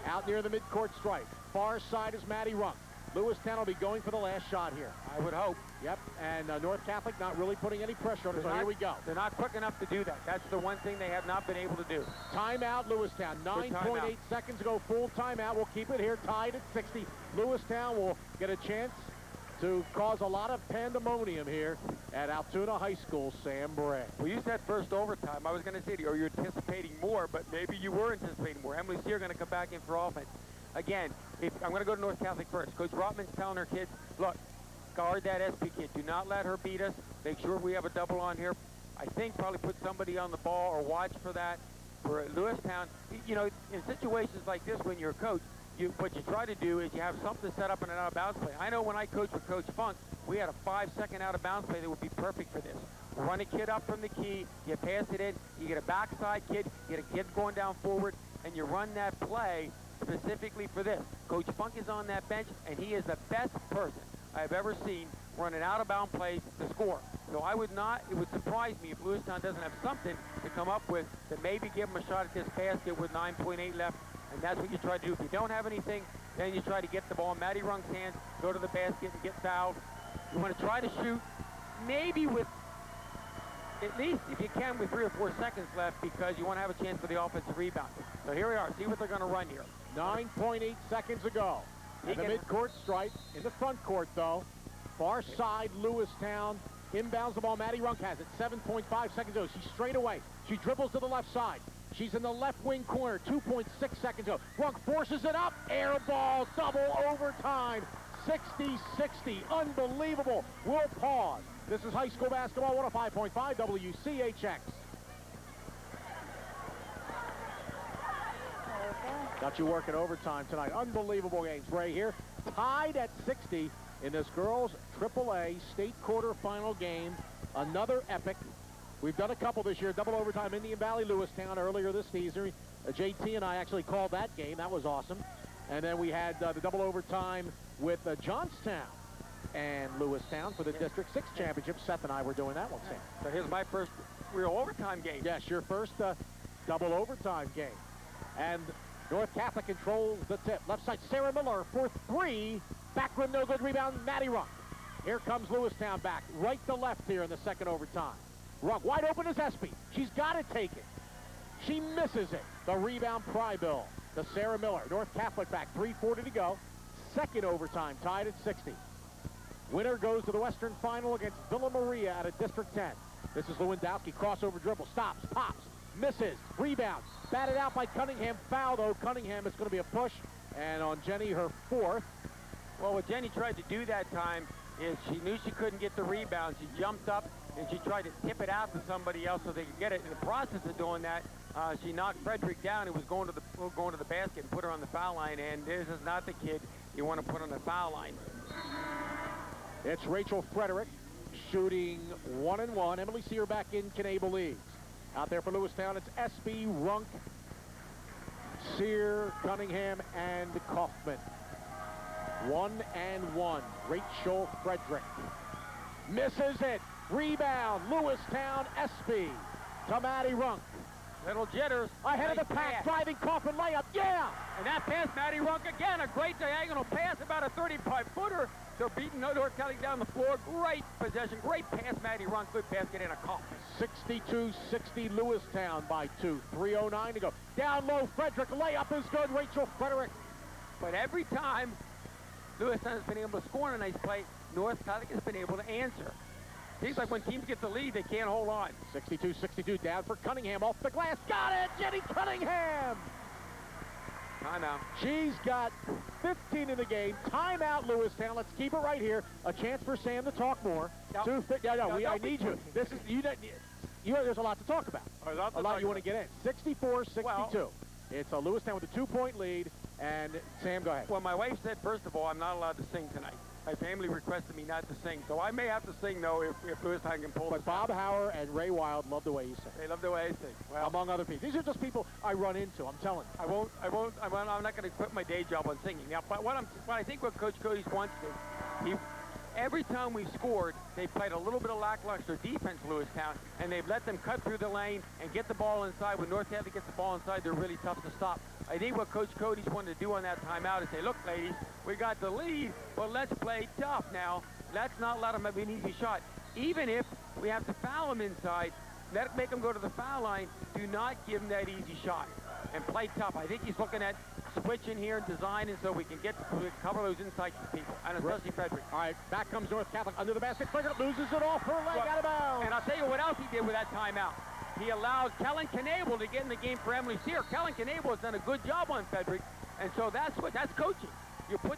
Out near the midcourt stripe. Far side is Maddie Runk. Lewistown will be going for the last shot here. I would hope. Yep, and North Catholic not really putting any pressure on it, so here we go. They're not quick enough to do that. That's the one thing they have not been able to do. Timeout, Lewistown. 9.8 seconds to go, full timeout. We'll keep it here tied at 60. Lewistown will get a chance to cause a lot of pandemonium here at Altoona High School, Sam Bray. Well, you said first overtime. I was going to say to you, are you anticipating more? But maybe you were anticipating more. Emily Sear going to come back in for offense. Again, I'm going to go to North Catholic first. Coach Rotman's telling her kids, look, guard that SP kid. Do not let her beat us. Make sure we have a double on here. I think probably put somebody on the ball or watch for that. For Lewistown, you know, in situations like this when you're a coach, what you try to do is you have something set up in an out-of-bounds play. I know when I coached with Coach Funk, we had a 5-second out-of-bounds play that would be perfect for this. Run a kid up from the key, you pass it in, you get a backside kid, you get a kid going down forward, and you run that play specifically for this. Coach Funk is on that bench, and he is the best person I've ever seen running out-of-bound plays to score. So it would surprise me if Lewistown doesn't have something to come up with to maybe give them a shot at this basket with 9.8 left, and that's what you try to do. If you don't have anything, then you try to get the ball in Matty Runk's hands, go to the basket and get fouled. You want to try to shoot maybe with, at least if you can, with 3 or 4 seconds left, because you want to have a chance for the offensive rebound. So here we are. See what they're going to run here. 9.8 seconds ago. At the midcourt stripe. In the front court, though. Far side, Lewistown. Inbounds the ball. Matty Runk has it. 7.5 seconds ago. She's straight away. She dribbles to the left side. She's in the left wing corner. 2.6 seconds ago. Runk forces it up. Air ball. Double overtime. 60-60. Unbelievable. We'll pause. This is high school basketball. 105.5 WCHX. Got you working overtime tonight. Unbelievable games right here. Tied at 60 in this girls' AAA state quarterfinal game. Another epic. We've done a couple this year. Double overtime, Indian Valley, Lewistown earlier this season. JT and I actually called that game. That was awesome. And then we had the double overtime with Johnstown and Lewistown for the District 6 championship. Seth and I were doing that one, Sam. So here's my first real overtime game. Yes, your first double overtime game. And North Catholic controls the tip. Left side, Sarah Miller for 3. Back rim, no good. Rebound, Matty Runk. Here comes Lewistown back. Right to left here in the second overtime. Runk wide open is Espy. She's got to take it. She misses it. The rebound, Prybill to Sarah Miller. North Catholic back, 3:40 to go. Second overtime, tied at 60. Winner goes to the Western Final against Villa Maria out of District 10. This is Lewandowski, crossover dribble, stops, pops, misses, rebounds. Batted out by Cunningham. Foul, though. Cunningham, it's going to be a push. And on Jenny, her 4th. Well, what Jenny tried to do that time is she knew she couldn't get the rebound. She jumped up and she tried to tip it out to somebody else so they could get it. In the process of doing that, she knocked Frederick down, who was going to the basket, and put her on the foul line. And this is not the kid you want to put on the foul line. It's Rachel Frederick shooting 1-1. Emily Sear back in Knable Leagues. Out there for Lewistown, it's Espy, Runk, Sear, Cunningham, and Kaufman. 1-1. Rachel Frederick misses it. Rebound, Lewistown, Espy to Matty Runk. Little jitters. Ahead of the pack, driving Kaufman layup, yeah! And that pass, Matty Runk again, a great diagonal pass, about a 35-footer. They're beating North Kelly down the floor. Great possession, great pass, Matty Runk. Good basket and a Kaufman. 62-60 Lewistown by 2. 3:09 to go. Down low, Frederick, layup is good, Rachel Frederick. But every time Lewistown has been able to score on a nice play, North Catholic has been able to answer. Seems like when teams get the lead, they can't hold on. 62-62 down for Cunningham off the glass. Got it, Jenny Cunningham. Timeout. She's got 15 in the game. Timeout, Lewistown. Let's keep it right here. A chance for Sam to talk more. No. I need you. This is there's a lot to talk about. A lot you want to get in. 64-62. Well, It's Lewistown with a 2-point lead. And Sam, go ahead. Well, my wife said, first of all, I'm not allowed to sing tonight. My family requested me not to sing, so I may have to sing, though, if Lewistown can pull this But Bob out. Hauer and Ray Wild love the way you sing. They love the way I sing. Well, Among other people. These are just people I run into, I'm telling you. I'm not going to quit my day job on singing. Now, but what I think what Coach Cody's wants to, every time we've scored, they've played a little bit of lackluster defense, Lewistown, and they've let them cut through the lane and get the ball inside. When North Catholic gets the ball inside, they're really tough to stop. I think what Coach Cody's wanted to do on that timeout is say, look, ladies, we got the lead, but let's play tough now. Let's not let them have an easy shot. Even if we have to foul them inside, make them go to the foul line. Do not give them that easy shot and play tough. I think he's looking at switching here and designing so we can cover those inside people, and especially Frederick. All right, back comes North Catholic under the basket. Frederick loses it off her leg out of bounds. And I'll tell you what else he did with that timeout. He allowed Kellen Knable to get in the game for Emily Sear. Kellen Knable has done a good job on Frederick, and so that's coaching. You put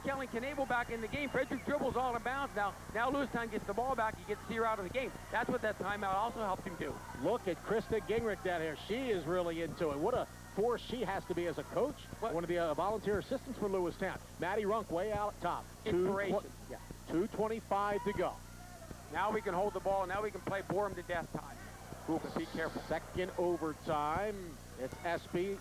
Kellen Knable back in the game. Frederick dribbles all in bounds now. Now Lewistown gets the ball back. He gets Sear out of the game. That's what that timeout also helped him do. Look at Krista Gingrich down here. She is really into it. What a force she has to be as a coach. One of the volunteer assistants for Lewistown. Matty Runk way out top. Inspiration. 2:25 to go. Now we can hold the ball. Now we can play bore him to death time. But be careful. Second overtime. It's Espy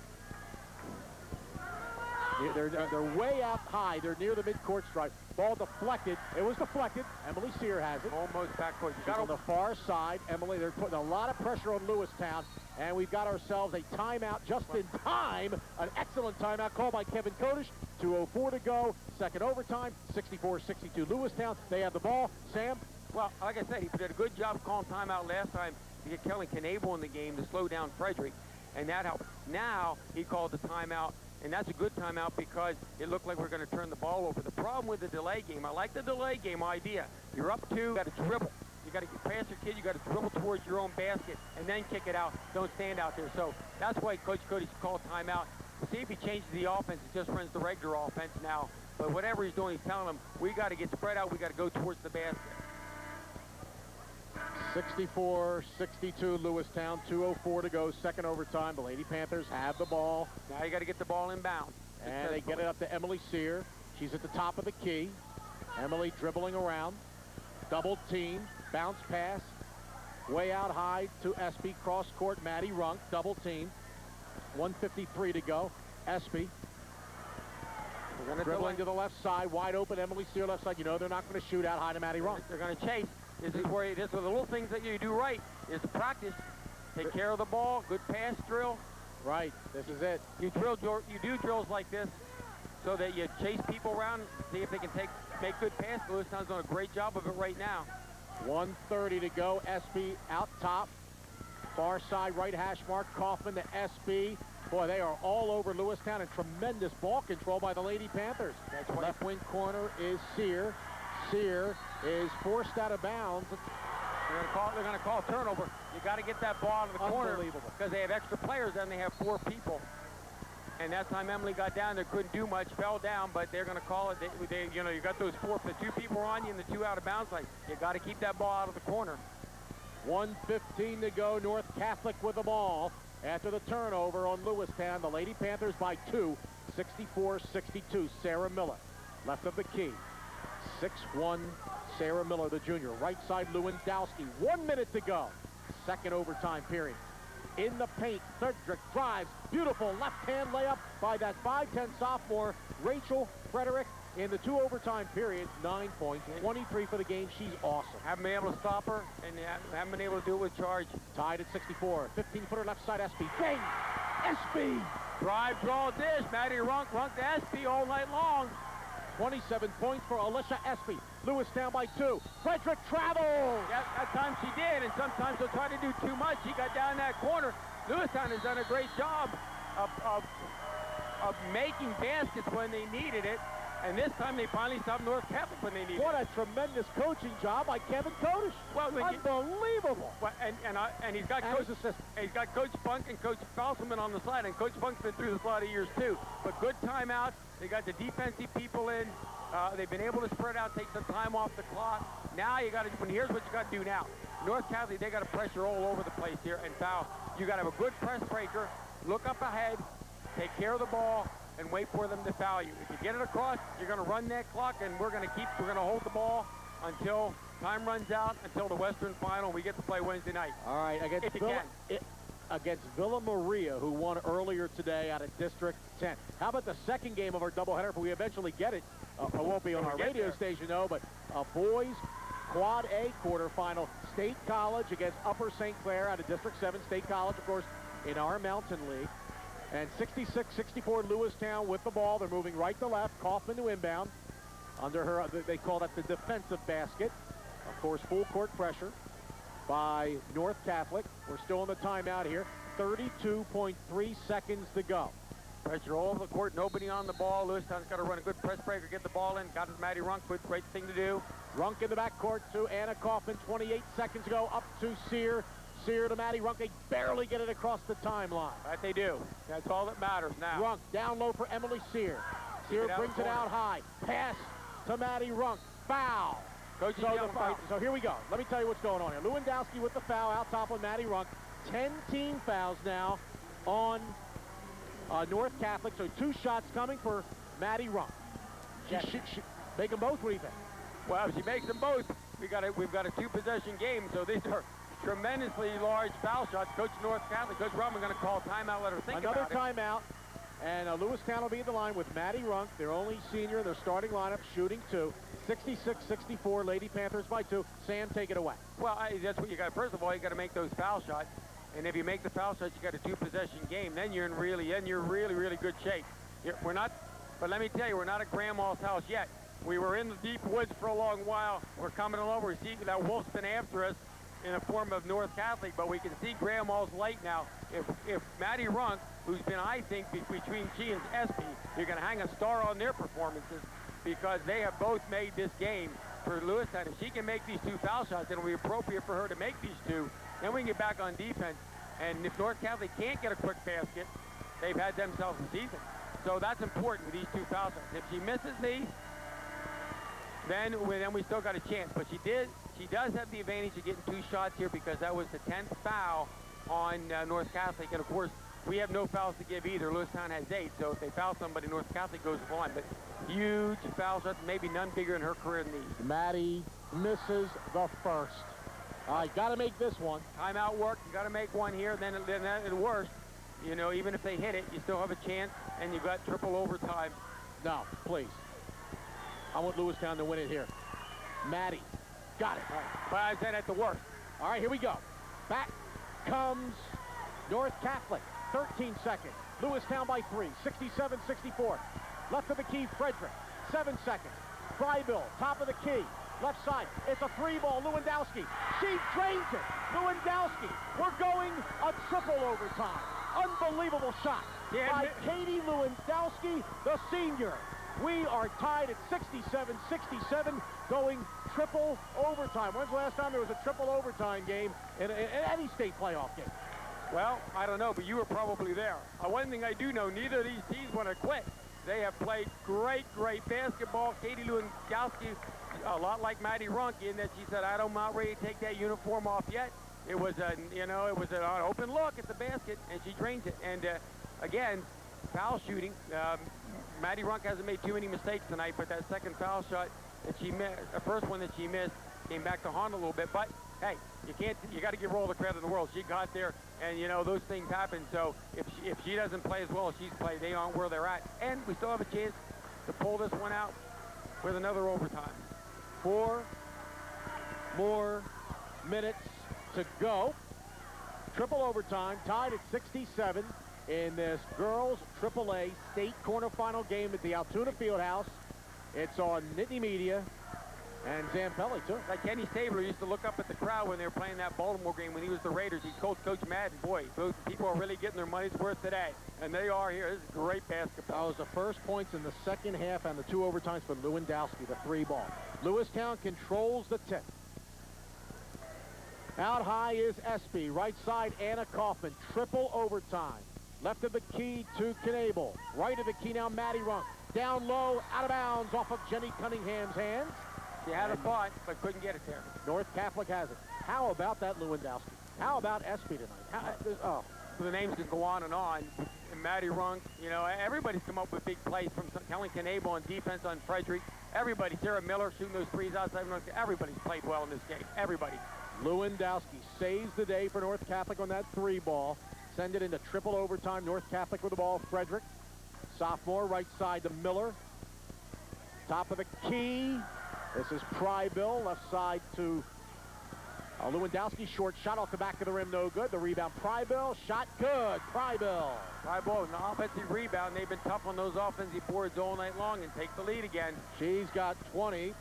They're way out high. They're near the midcourt stripe. Ball deflected. It was deflected. Emily Sear has it. Almost backcourt. She's on the far side. Emily, they're putting a lot of pressure on Lewistown, and we've got ourselves a timeout just in time. An excellent timeout called by Kevin Kodish. 2:04 to go. Second overtime. 64-62 Lewistown. They have the ball. Sam? Well, like I said, he did a good job calling timeout last time to get Kelly Knable in the game to slow down Frederick, and that helped. Now he called the timeout, and that's a good timeout because it looked like we're going to turn the ball over. The problem with the delay game, I like the delay game idea. You're up 2, you got to dribble. You got to pass your kid, you got to dribble towards your own basket, and then kick it out. Don't stand out there. So that's why Coach Kodish called timeout. See if he changes the offense. It just runs the regular offense now. But whatever he's doing, he's telling them, we got to get spread out. We got to go towards the basket. 64-62 Lewistown, 2:04 to go, second overtime. The Lady Panthers have the ball. Now you got to get the ball inbound. And they get it up to Emily Sear. She's at the top of the key. Emily dribbling around. Double team, bounce pass. Way out high to Espy, cross court, Maddie Runk, double team. 1:53 to go. Espy dribbling to the left side, wide open, Emily Sear left side. You know they're not going to shoot out high to Maddie Runk. They're going to chase. This is where the little things that you do right is to practice. Take care of the ball, good pass drill. Right, this is it. You do drills like this so that you chase people around, see if they can make good passes. Lewistown's doing a great job of it right now. 1:30 to go. Espy out top. Far side right hash mark. Kaufman to Espy. Boy, they are all over Lewistown, and tremendous ball control by the Lady Panthers. Left wing corner is Sear. Sear is forced out of bounds. They're going to call turnover. You got to get that ball out of the corner because they have extra players and they have 4 people. And that time Emily got down there, couldn't do much, fell down, but they're going to call it. You know, you got those 4, the 2 people on you and the 2 out of bounds. Like, you got to keep that ball out of the corner. 1:15 to go. North Catholic with the ball after the turnover on Lewistown. The Lady Panthers by 2, 64-62. Sarah Miller, left of the key. 6'1", Sarah Miller, the junior. Right side, Lewandowski. 1 minute to go. Second overtime period. In the paint, Frederick drives. Beautiful left-hand layup by that 5'10" sophomore, Rachel Frederick. In the 2 overtime periods, 9 points, 23 for the game. She's awesome. Haven't been able to stop her, and haven't been able to do it with charge. Tied at 64. 15-footer left side, Espy. Bang! Espy! Drive, draw, dish. Maddie Runk to Espy all night long. 27 points for Alicia Espy. Lewistown by 2. Frederick travels! Yeah, that time she did, and sometimes they'll try to do too much. She got down that corner. Lewistown has done a great job of making baskets when they needed it. And this time they finally stopped North Catholic when they needed it. What a tremendous coaching job by Kevin Kodish. Well, unbelievable. Well, and he's got Coach Funk and Coach Falsman on the side, and Coach Funk's been through this a lot of years too. But good timeout. They got the defensive people in. They've been able to spread out, take some time off the clock. Now here's what you got to do now. North Catholic, they got to pressure all over the place here and foul. You got to have a good press breaker, look up ahead, take care of the ball, and wait for them to foul you. If you get it across, you're going to run that clock, and we're going to hold the ball until time runs out, until the Western Final. We get to play Wednesday night. All right, against Villa Maria, who won earlier today out of District 10. How about the second game of our doubleheader? If we eventually get it, it won't be on our radio station, though, but a boys Quad A quarterfinal. State College against Upper St. Clair out of District 7. State College, of course, in our Mountain League. And 66-64 Lewistown with the ball. They're moving right to left. Kaufman to inbound. Under her, they call that the defensive basket. Of course, full court pressure by North Catholic. We're still in the timeout here. 32.3 seconds to go. Pressure all over the court, nobody on the ball. Lewistown's got to run a good press breaker, get the ball in. Got it to Maddie Runk, great thing to do. Runk in the backcourt to Anna Kaufman. 28 seconds to go. Up to Sear. Sear to Maddie Runk. They barely get it across the timeline. That they do. That's all that matters now. Runk down low for Emily Sear. Sear brings it out high. Pass to Maddie Runk. Foul. So here we go. Let me tell you what's going on here. Lewandowski with the foul out top on Maddie Runk. 10 team fouls now on North Catholic. So 2 shots coming for Maddie Runk. She make them both. What do you think? Well, if she makes them both, we've got a 2-possession game. So these are tremendously large foul shots. Coach North Catholic, Coach Robin, going to call timeout. Let her think about it. Another timeout. And Lewistown will be at the line with Maddie Runk, their only senior, their starting lineup, shooting 2. 66-64, Lady Panthers by 2. Sam, take it away. Well, that's what you got. First of all, you got to make those foul shots. And if you make the foul shots, you got a 2-possession game. Then you're really good shape. We're not, but let me tell you, we're not at Grandma's house yet. We were in the deep woods for a long while. We're coming along. We see that wolf's been after us in the form of North Catholic, but we can see Grandma's light now. If Maddie Runk, who's been, I think, between she and Espy, you're going to hang a star on their performances because they have both made this game for Lewistown. If she can make these 2 foul shots, it'll be appropriate for her to make these 2. Then we can get back on defense. And if North Catholic can't get a quick basket, they've had themselves a season. So that's important with these 2 foul shots. If she misses these, then we still got a chance. But she does have the advantage of getting 2 shots here because that was the 10th foul on North Catholic. And of course, we have no fouls to give either. Lewistown has 8, so if they foul somebody, North Catholic goes on. But huge foul shots, maybe none bigger in her career than these. Maddie misses the first. All right, got to make this one. Timeout work. You got to make one here. Then at the worst, you know, even if they hit it, you still have a chance, and you've got triple overtime. No, please. I want Lewistown to win it here. Maddie, got it. Right. But I said at the worst. All right, here we go. Back comes North Catholic. 13 seconds. Lewistown by 3. 67-64. Left of the key, Frederick. 7 seconds. Frybill, top of the key. Left side. It's a 3-ball. Lewandowski. She drains it. Lewandowski. We're going a triple overtime. Unbelievable shot by Katie Lewandowski, the senior. We are tied at 67-67, going triple overtime. When's the last time there was a triple overtime game in any state playoff game? Well, I don't know, but you were probably there. One thing I do know, neither of these teams want to quit. They have played great basketball. Katie Lewandowski, a lot like Maddie Runk, in that she said, I'm not ready to take that uniform off yet. It was an open look at the basket, and she drains it. And again, foul shooting. Maddie Runk hasn't made too many mistakes tonight, but that second foul shot that she missed, the first one that she missed, came back to haunt a little bit. But hey, you got to give her all the credit in the world. She got there, and those things happen. So if she doesn't play as well as she's played, they aren't where they're at. And we still have a chance to pull this one out with another overtime. 4 more minutes to go. Triple overtime, tied at 67 in this girls AAA state quarterfinal game at the Altoona Field House. It's on Nittany Media and Zampelli too. Like Kenny Stabler used to look up at the crowd when they were playing that Baltimore game when he was the Raiders. He coached Coach Madden. Boy, those people are really getting their money's worth today. And they are here. This is great basketball. That was the first points in the second half and the 2 overtimes for Lewandowski, the 3-ball. Lewistown controls the tip. Out high is Espy. Right side, Anna Kaufman. Triple overtime. Left of the key to Knable. Right of the key now, Maddie Runk. Down low, out of bounds off of Jenny Cunningham's hands. She had a thought, but couldn't get it there. North Catholic has it. How about that Lewandowski? How about Espy tonight? The names can go on. And Maddie Runk, everybody's come up with big plays from Kelly Knable on defense on Frederick. Everybody, Sarah Miller shooting those threes outside. Everybody's played well in this game. Everybody. Lewandowski saves the day for North Catholic on that 3-ball. Send it into triple overtime. North Catholic with the ball. Frederick. Sophomore, right side to Miller. Top of the key. This is Prybill. Left side to Lewandowski. Short shot off the back of the rim. No good. The rebound. Prybill. Shot good. Prybill. Prybill, an offensive rebound. They've been tough on those offensive boards all night long and take the lead again. She's got 20.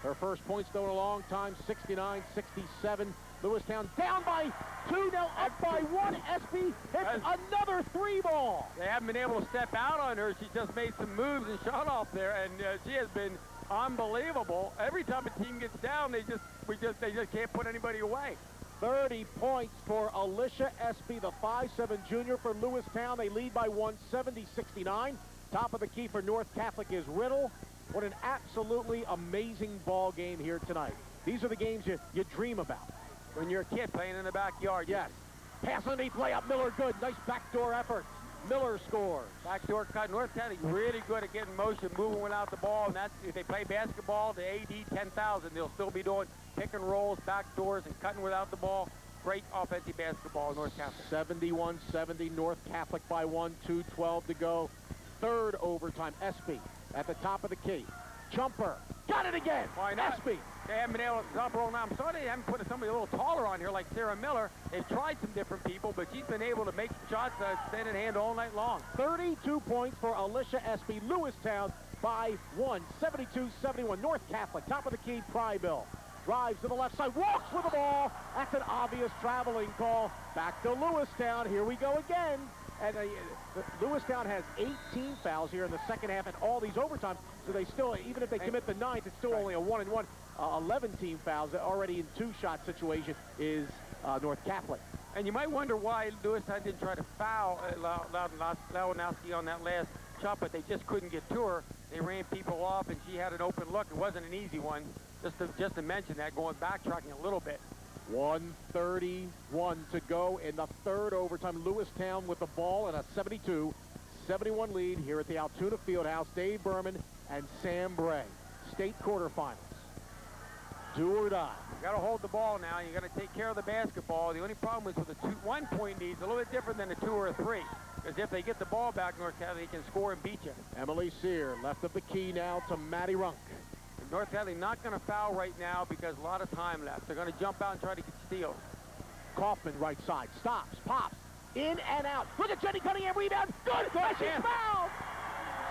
Her first points, though, in a long time. 69-67. Lewistown down by 2, now up by 1. Espy hits another 3-ball. They haven't been able to step out on her. She just made some moves and shot off there, and she has been unbelievable. Every time a team gets down, they just can't put anybody away. 30 points for Alicia Espy, the 5'7" junior for Lewistown. They lead by 1, 70-69. Top of the key for North Catholic is Riddle. What an absolutely amazing ball game here tonight. These are the games you dream about. When you're a kid playing in the backyard. Yes. Pass underneath layup. Miller good. Nice backdoor effort. Miller scores. Backdoor cut. North County really good at getting motion, moving without the ball. And that's, if they play basketball, the AD 10,000, they'll still be doing pick and rolls, backdoors, and cutting without the ball. great offensive basketball in North Catholic. 71-70, North Catholic by 1, 2:12 to go. Third overtime, Espy at the top of the key. Jumper, got it again. Why not? Espy. They haven't been able to stop roll now. I'm sorry they haven't put somebody a little taller on here like Sarah Miller. They've tried some different people, but she's been able to make shots standing hand all night long. 32 points for Alicia Espy. Lewistown by 1, 72-71. North Catholic, top of the key, Pryville. Drives to the left side, walks with the ball. That's an obvious traveling call. Back to Lewistown. Here we go again. And Lewistown has 18 fouls here in the second half and all these overtimes. So they still, even if they commit the ninth, it's still only a 1-and-1. 11 team fouls already in two-shot situation is North Catholic. And you might wonder why Lewistown didn't try to foul Lawanowski on that last shot, but they just couldn't get to her. They ran people off, and she had an open look. It wasn't an easy one. Just to mention that, backtracking a little bit. 1:31 to go in the third overtime. Lewistown with the ball and a 72-71 lead here at the Altoona Field House. Dave Berman and Sam Bray. State quarterfinals. Do or die. You got to hold the ball now. You got to take care of the basketball. The only problem is with a 1-point lead, it's a little bit different than a 2 or a 3. Because if they get the ball back, North Catholic can score and beat you. Emily Sear left of the key now to Maddie Runk. North Catholic not going to foul right now because a lot of time left. They're going to jump out and try to get steals. Kaufman right side, stops, pops, in and out. Look at Jenny Cunningham, rebound, good, she's fouled!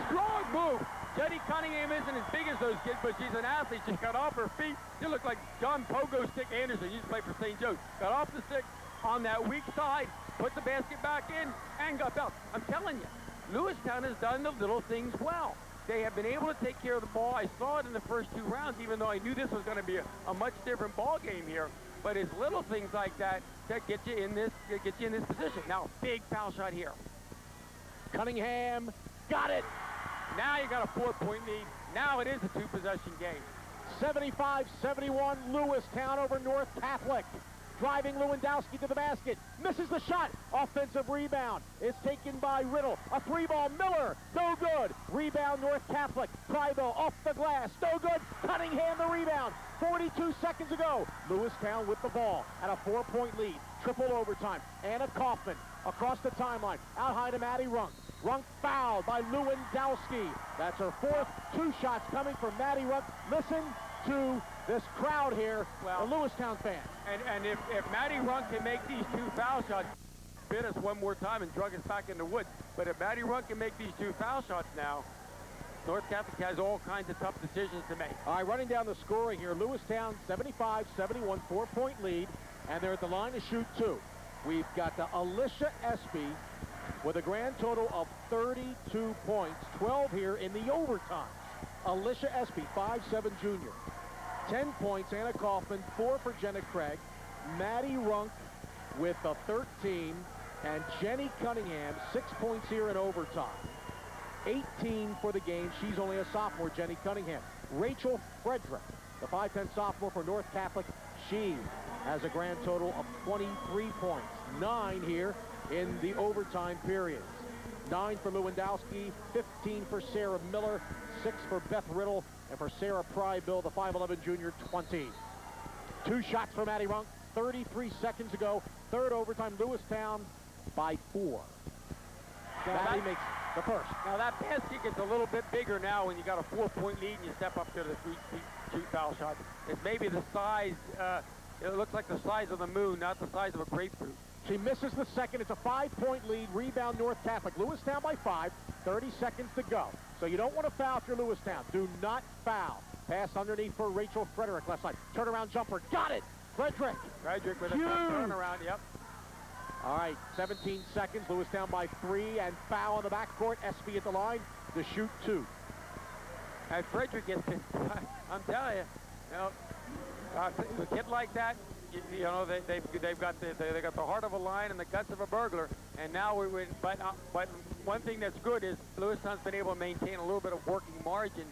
Strong move. Jenny Cunningham isn't as big as those kids, but she's an athlete. She got off her feet. She looked like John Pogo Stick Anderson. He used to play for St. Joe's. Got off the stick on that weak side, put the basket back in, and got fouled. I'm telling you, Lewistown has done the little things well. They have been able to take care of the ball. I saw it in the first 2 rounds, even though I knew this was going to be a much different ball game here. But it's little things like that that get you in this position. Now, big foul shot here. Cunningham got it. Now you got a 4-point lead. Now it is a 2-possession game. 75-71, Lewistown over North Catholic. Driving Lewandowski to the basket. Misses the shot. Offensive rebound. It's taken by Riddle. A 3-ball. Miller. No good. Rebound North Catholic. Pryville off the glass. No good. Cunningham the rebound. 42 seconds ago. Lewistown with the ball at a 4-point lead. Triple overtime. Anna Kaufman across the timeline. Out high to Maddie Runk. Runk fouled by Lewandowski. That's her 4th. 2 shots coming from Maddie Runk. Listen to this crowd here, a Lewistown fan. And if Maddie Runk can make these 2 foul shots, bit us one more time and drug us back in the woods. But if Maddie Runk can make these 2 foul shots now, North Catholic has all kinds of tough decisions to make. All right, running down the scoring here, Lewistown 75-71, 4-point lead, and they're at the line to shoot 2. We've got Alicia Espy with a grand total of 32 points, 12 here in the overtime. Alicia Espy, 5'7" junior. 10 points, Anna Kaufman, 4 for Jenna Craig. Maddie Runk with a 13, and Jenny Cunningham, 6 points here in overtime. 18 for the game. She's only a sophomore, Jenny Cunningham. Rachel Frederick, the 5'10" sophomore for North Catholic. She has a grand total of 23 points. 9 here in the overtime period. 9 for Lewandowski, 15 for Sarah Miller, 6 for Beth Riddle, and for Sarah Pryville, the 5'11" junior, 20. 2 shots for Maddie Runk, 33 seconds ago. Third overtime, Lewistown by 4. Maddie makes the first. Now that basket gets a little bit bigger now when you got a 4-point lead and you step up to the 3 foul shot. It's maybe the size, it looks like the size of the moon, not the size of a grapefruit. She misses the second. It's a 5-point lead. Rebound North Catholic. Lewistown by 5. 30 seconds to go. So you don't want to foul if you're Lewistown. Do not foul. Pass underneath for Rachel Frederick. Left side. Turnaround jumper. Got it. Frederick with a huge turnaround. Yep. All right. 17 seconds. Lewistown by 3. And foul on the backcourt. Espy at the line to shoot 2. And Frederick gets it. I'm telling you, a kid like that, you know, they've got the heart of a lion and the guts of a burglar. And now but one thing that's good is Lewistown's been able to maintain a little bit of working margin,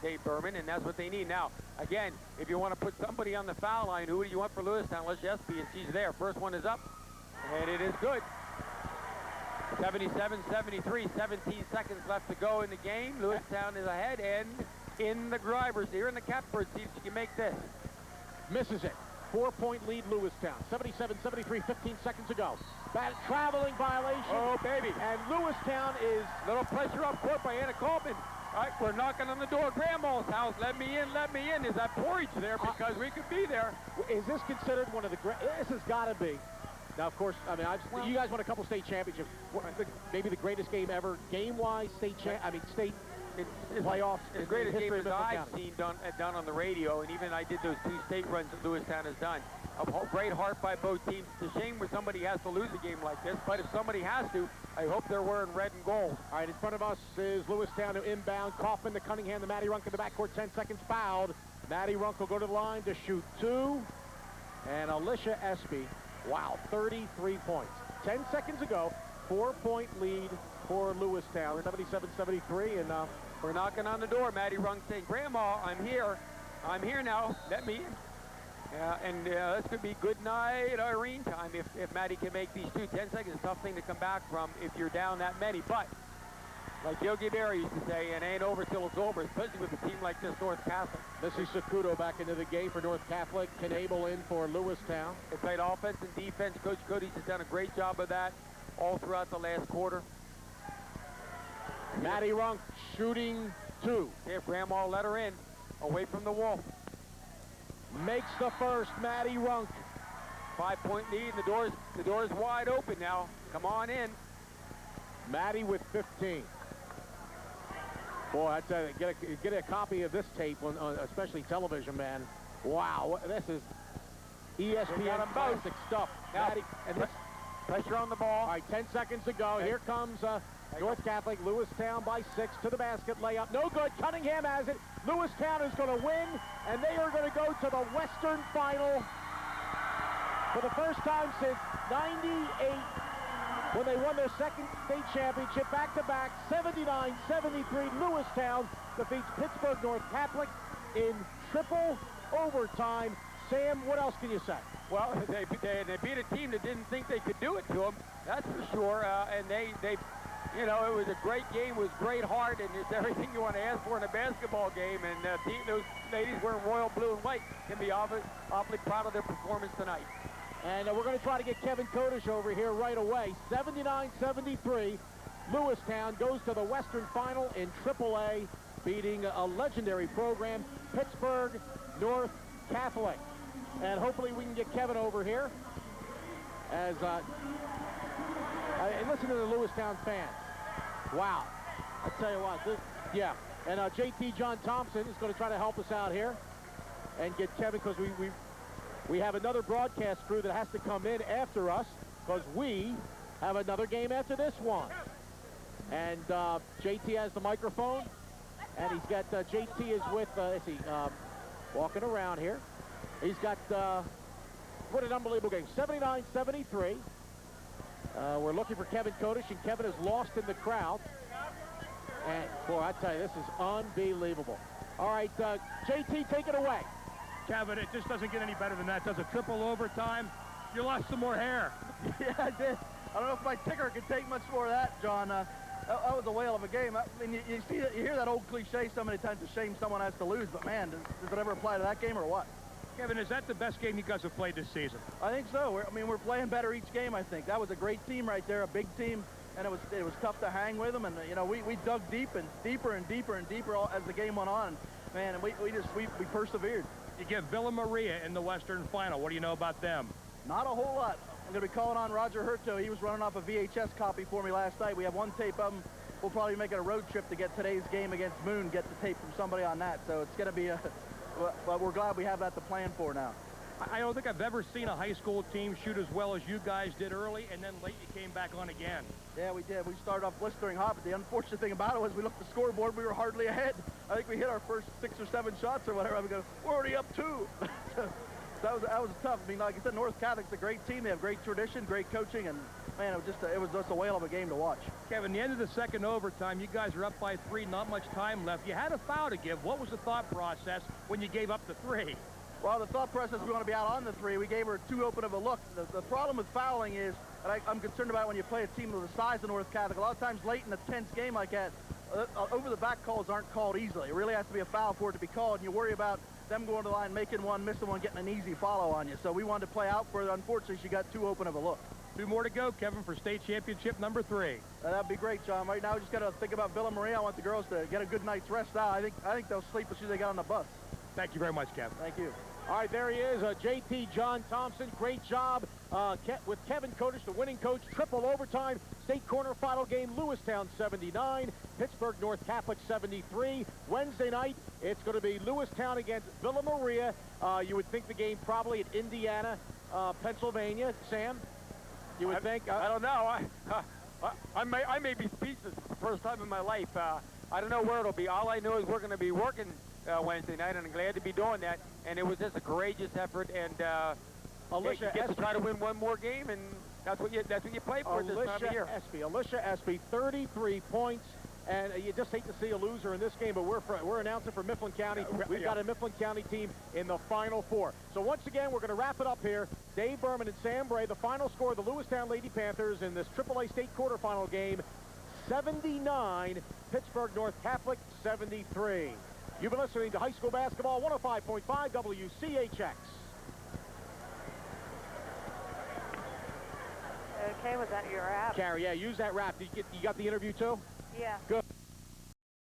Dave Berman, and that's what they need. Now, again, if you want to put somebody on the foul line, who do you want for Lewistown? Let's just be, and she's there. First one is up, and it is good. 77-73, 17 seconds left to go in the game. Lewistown is ahead, and in the drivers here in the catbird seat, she can make this. Misses it. 4-point lead, Lewistown. 77-73, 15 seconds to go. Bad traveling violation. Oh, baby. And Lewistown is... Little pressure up court by Anna Coleman. All right, we're knocking on the door of Grandma's house. Let me in, let me in. Is that porridge there? Because we could be there. Is this considered one of the great... This has got to be. Now, of course, I mean, you guys won a couple state championships. Maybe the greatest game ever, game-wise, state playoffs. As great a game as I've seen done on the radio, and even I did those 2 state runs that Lewistown has done. A great heart by both teams. It's a shame when somebody has to lose a game like this, but if somebody has to, I hope they're wearing red and gold. All right, in front of us is Lewistown to inbound. Kaufman to Cunningham, to Maddie Runk in the backcourt, 10 seconds fouled. Maddie Runk will go to the line to shoot 2. And Alicia Espy, wow, 33 points. 10 seconds ago, 4-point lead for Lewistown, 77-73, and we're knocking on the door. Maddie Runk saying, Grandma, I'm here. I'm here now. Let me in. And this could be good night Irene time if Maddie can make these 10 seconds. A tough thing to come back from if you're down that many. But like Yogi Berra used to say, it ain't over till it's over, especially with a team like this, North Catholic. Missy Sakuto back into the game for North Catholic. Knable in for Lewistown. They played offense and defense. Coach Cody's has done a great job of that all throughout the last quarter. Maddie Runk shooting 2. See if Grandma let her in, away from the wall. Makes the first, Maddie Runk. 5-point lead, and the door's wide open now. Come on in. Maddie with 15. Boy, I tell you, get a copy of this tape on especially television, man. Wow, this is ESPN classic stuff. Now, Maddie, and this pressure on the ball. All right, 10 seconds to go. Here comes North Catholic. Lewistown by 6 to the basket. Layup, no good. Cunningham has it. Lewistown is going to win, and they are going to go to the Western Final for the first time since '98, when they won their second state championship back-to-back. 79-73. Lewistown defeats Pittsburgh North Catholic in triple overtime. Sam, what else can you say? Well, they beat a team that didn't think they could do it to them. That's for sure. And they you know, it was a great game. It was great heart, and it's everything you want to ask for in a basketball game. And those ladies wearing royal blue and white can be awfully proud of their performance tonight. And we're going to try to get Kevin Kodish over here right away. 79-73. Lewistown goes to the Western Final in AAA, beating a legendary program, Pittsburgh North Catholic. And hopefully we can get Kevin over here. As and listen to the Lewistown fans. Wow. I tell you what, yeah. And JT John Thompson is going to try to help us out here and get Kevin, because we have another broadcast crew that has to come in after us, because we have another game after this one. And JT has the microphone, and he's got JT is with let's see, walking around here. He's got what an unbelievable game. 79-73. We're looking for Kevin Kodish, and Kevin is lost in the crowd. And boy, I tell you, this is unbelievable. All right, JT, take it away. Kevin, it just doesn't get any better than that, does it? Triple overtime. You lost some more hair. Yeah, I did. I don't know if my ticker could take much more of that, John. That was a whale of a game. I mean, you hear that old cliche so many times, a shame someone has to lose, but man, does it ever apply to that game or what? Kevin, is that the best game you guys have played this season? I think so. We're playing better each game, I think. That was a great team right there, a big team, and it was tough to hang with them. And, you know, we dug deep and deeper and deeper and deeper as the game went on. Man, and we persevered. You get Villa Maria in the Western Final. What do you know about them? Not a whole lot. I'm going to be calling on Roger Hurto. He was running off a VHS copy for me last night. We have one tape of him. We'll probably make it a road trip to get today's game against Moon, get the tape from somebody on that. So it's going to be a... But we're glad we have that to plan for now. I don't think I've ever seen a high school team shoot as well as you guys did early, and then late you came back on again. Yeah, we did. We started off blistering hot, but the unfortunate thing about it was we looked at the scoreboard, we were hardly ahead. I think we hit our first 6 or 7 shots or whatever. We go, we're already up 2. that was tough. I mean, like I said, North Catholic's a great team. They have great tradition, great coaching, and man, it was just a whale of a game to watch. Kevin, the end of the second overtime, you guys are up by 3, not much time left. You had a foul to give. What was the thought process when you gave up the 3? Well, the thought process, we want to be out on the 3. We gave her too open of a look. The problem with fouling is, and I'm concerned about when you play a team of the size of North Catholic, a lot of times late in a tense game like that, over-the-back calls aren't called easily. It really has to be a foul for it to be called, and you worry about them going to the line, making one, missing one, getting an easy follow on you. So we wanted to play out for it. Unfortunately, she got too open of a look. 2 more to go, Kevin, for state championship number 3. That'd be great, John. Right now, we just got to think about Villa Maria. I want the girls to get a good night's rest now. I think they'll sleep as soon as they get on the bus. Thank you very much, Kevin. Thank you. All right, there he is, JT John Thompson. Great job with Kevin Kodesh, the winning coach. Triple overtime, state quarterfinal game, Lewistown 79, Pittsburgh North Catholic 73. Wednesday night, it's going to be Lewistown against Villa Maria. You would think the game probably at Indiana, Pennsylvania. Sam, you would think? I don't know. I may be speechless for the first time in my life. I don't know where it'll be. All I know is we're going to be working Wednesday night, and I'm glad to be doing that. And it was just a courageous effort, and Alicia get to try to win one more game, and that's what you play for this time of year. Alicia Espy, 33 points. And you just hate to see a loser in this game, but we're announcing for Mifflin County. We've got a Mifflin County team in the Final Four. So once again, we're going to wrap it up here. Dave Berman and Sam Bray, the final score of the Lewistown Lady Panthers in this AAA state quarterfinal game, 79, Pittsburgh North Catholic 73. You've been listening to High School Basketball 105.5 WCHX. Okay, was that your app? Carrie, yeah, use that rap. You got the interview too? Yeah. Good.